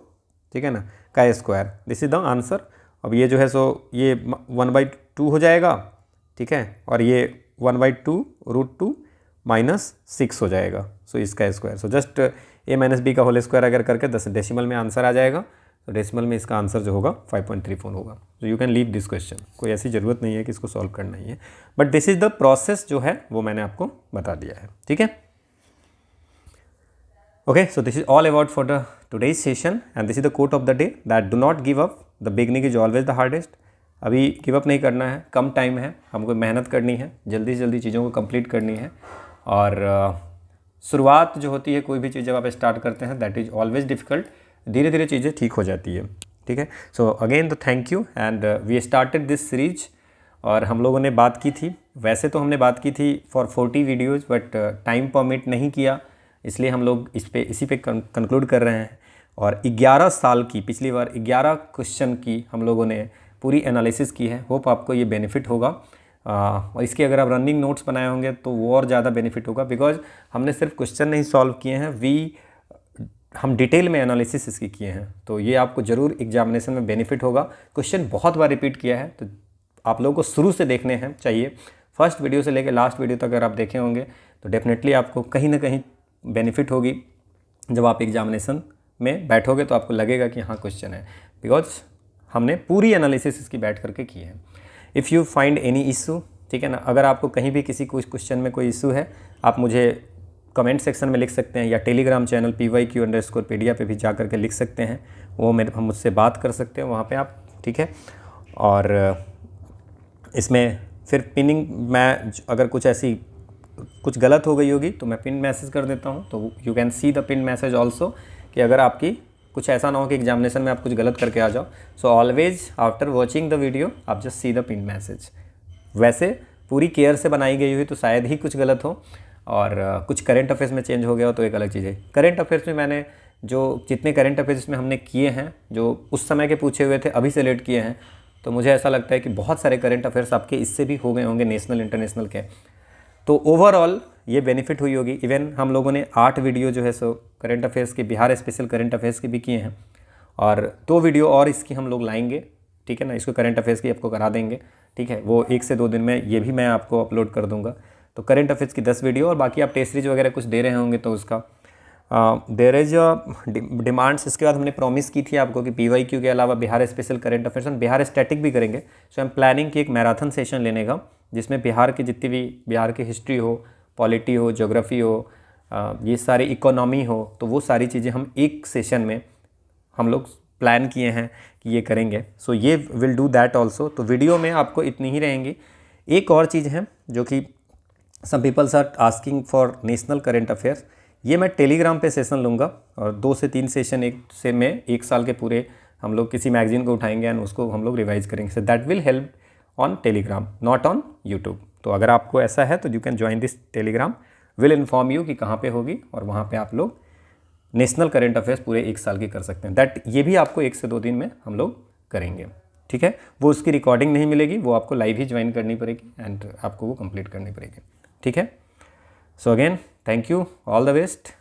ठीक है ना, का square. This is the answer. अब ये जो है सो ये 1/2 हो जाएगा, ठीक है, और ये 1/2√2 -6 हो जाएगा। सो इसका square, so just a - b का होल स्क्वायर अगर करके 10 डेसिमल में आंसर आ जाएगा। तो डेसिमल में इसका आंसर जो होगा 5.34 होगा। तो you can leave this question, कोई ऐसी ज़रूरत नहीं है कि इसको सॉल्व करना ही है, but this is the process जो है वो मैंने आपको बता दिया है, ठीक है। Okay, so this is all about for the today's session and this is the quote of the day that do not give up, the beginning is always the hardest. अभी गिव अप नहीं करना है, कम time है, हमको मेहनत करनी है, जल्दी से जल्दी चीज़ों को कंप्लीट करनी है। और शुरुआत जो होती है कोई भी चीज़ जब आप स्टार्ट करते हैं दैट इज़ ऑलवेज डिफ़िकल्ट, धीरे धीरे चीज़ें ठीक हो जाती है, ठीक है। So again the thank you and we started this series. और हम लोगों ने बात की थी, वैसे तो हमने बात की थी for 40 videos, but time permit नहीं किया, इसलिए हम लोग इसी पे कंक्लूड कर रहे हैं। और 11 साल की, पिछली बार 11 क्वेश्चन की हम लोगों ने पूरी एनालिसिस की है। होप आपको ये बेनिफिट होगा। और इसके अगर आप रनिंग नोट्स बनाए होंगे तो वो और ज़्यादा बेनिफिट होगा, बिकॉज हमने सिर्फ क्वेश्चन नहीं सॉल्व किए हैं, हम डिटेल में एनालिसिस इसकी किए हैं। तो ये आपको ज़रूर एग्जामिनेशन में बेनिफिट होगा। क्वेश्चन बहुत बार रिपीट किया है, तो आप लोगों को शुरू से देखने हैं चाहिए, फर्स्ट वीडियो से लेकर लास्ट वीडियो तक अगर आप देखे होंगे तो डेफिनेटली आपको कहीं ना कहीं बेनिफिट होगी। जब आप एग्जामिनेशन में बैठोगे तो आपको लगेगा कि हाँ क्वेश्चन है, बिकॉज हमने पूरी एनालिसिस इसकी बैठ करके की है। If you find any issue, ठीक है ना, अगर आपको कहीं भी किसी क्वेश्चन में कोई इशू है, आप मुझे कमेंट सेक्शन में लिख सकते हैं, या टेलीग्राम चैनल pyq_pedia पे भी जा करके लिख सकते हैं, वो हम मुझसे बात कर सकते हैं वहाँ पे आप, ठीक है। और इसमें फिर पिनिंग, मैं अगर कुछ गलत हो गई होगी तो मैं पिन मैसेज कर देता हूँ, तो you can C the pin message also, कि अगर आपकी कुछ ऐसा ना हो कि एग्जामिनेशन में आप कुछ गलत करके आ जाओ। So always after watching the video आप just see the pin message. वैसे पूरी केयर से बनाई गई हुई तो शायद ही कुछ गलत हो, और कुछ करंट अफेयर्स में चेंज हो गया हो तो एक अलग चीज़ है। करंट अफेयर्स में मैंने जितने करंट अफेयर्स में हमने किए हैं, जो उस समय के पूछे हुए थे, अभी सेलेक्ट किए हैं, तो मुझे ऐसा लगता है कि बहुत सारे करंट अफेयर्स आपके इससे भी हो गए होंगे, नेशनल इंटरनेशनल के। तो ओवरऑल ये बेनिफिट हुई होगी। इवन हम लोगों ने 8 वीडियो जो है सो करंट अफेयर्स के, बिहार स्पेशल करंट अफेयर्स के भी किए हैं, और 2 वीडियो और इसकी हम लोग लाएंगे, ठीक है ना। इसको करंट अफेयर्स की आपको करा देंगे, ठीक है, वो 1 से 2 दिन में ये भी मैं आपको अपलोड कर दूंगा। तो करंट अफेयर्स की 10 वीडियो, और बाकी आप टेस्ट सीरीज वगैरह कुछ दे रहे होंगे तो उसका देयर इज डिमांड्स। इसके बाद हमने प्रॉमिस की थी आपको कि PYQ के अलावा बिहार स्पेशल करंट अफेयर्स और बिहार स्टैटिक भी करेंगे। सो हम प्लानिंग की एक मैराथन सेशन लेने का, जिसमें बिहार की जितनी भी, बिहार की हिस्ट्री हो, पॉलिटी हो, ज्योग्राफी हो, ये सारी इकोनॉमी हो, तो वो सारी चीज़ें हम एक सेशन में हम लोग प्लान किए हैं कि ये करेंगे। सो ये विल डू दैट ऑल्सो। तो वीडियो में आपको इतनी ही रहेंगी। एक और चीज़ है जो कि some peoples are asking for national current affairs, ये मैं टेलीग्राम पे सेशन लूँगा, और 2 से 3 सेशन में 1 साल के पूरे हम लोग किसी मैगजीन को उठाएंगे एंड उसको हम लोग रिवाइज करेंगे। So that will help on Telegram, not on YouTube. तो अगर आपको ऐसा है तो you can join this Telegram, will inform you कि कहाँ पे होगी, और वहाँ पे आप लोग नेशनल करंट अफेयर्स पूरे 1 साल की कर सकते हैं। दैट ये भी आपको 1 से 2 दिन में हम लोग करेंगे, ठीक है। वो उसकी रिकॉर्डिंग नहीं मिलेगी, वो आपको लाइव ही ज्वाइन करनी पड़ेगी एंड आपको वो कंप्लीट करनी पड़ेगी, ठीक है। So again thank you, all the best.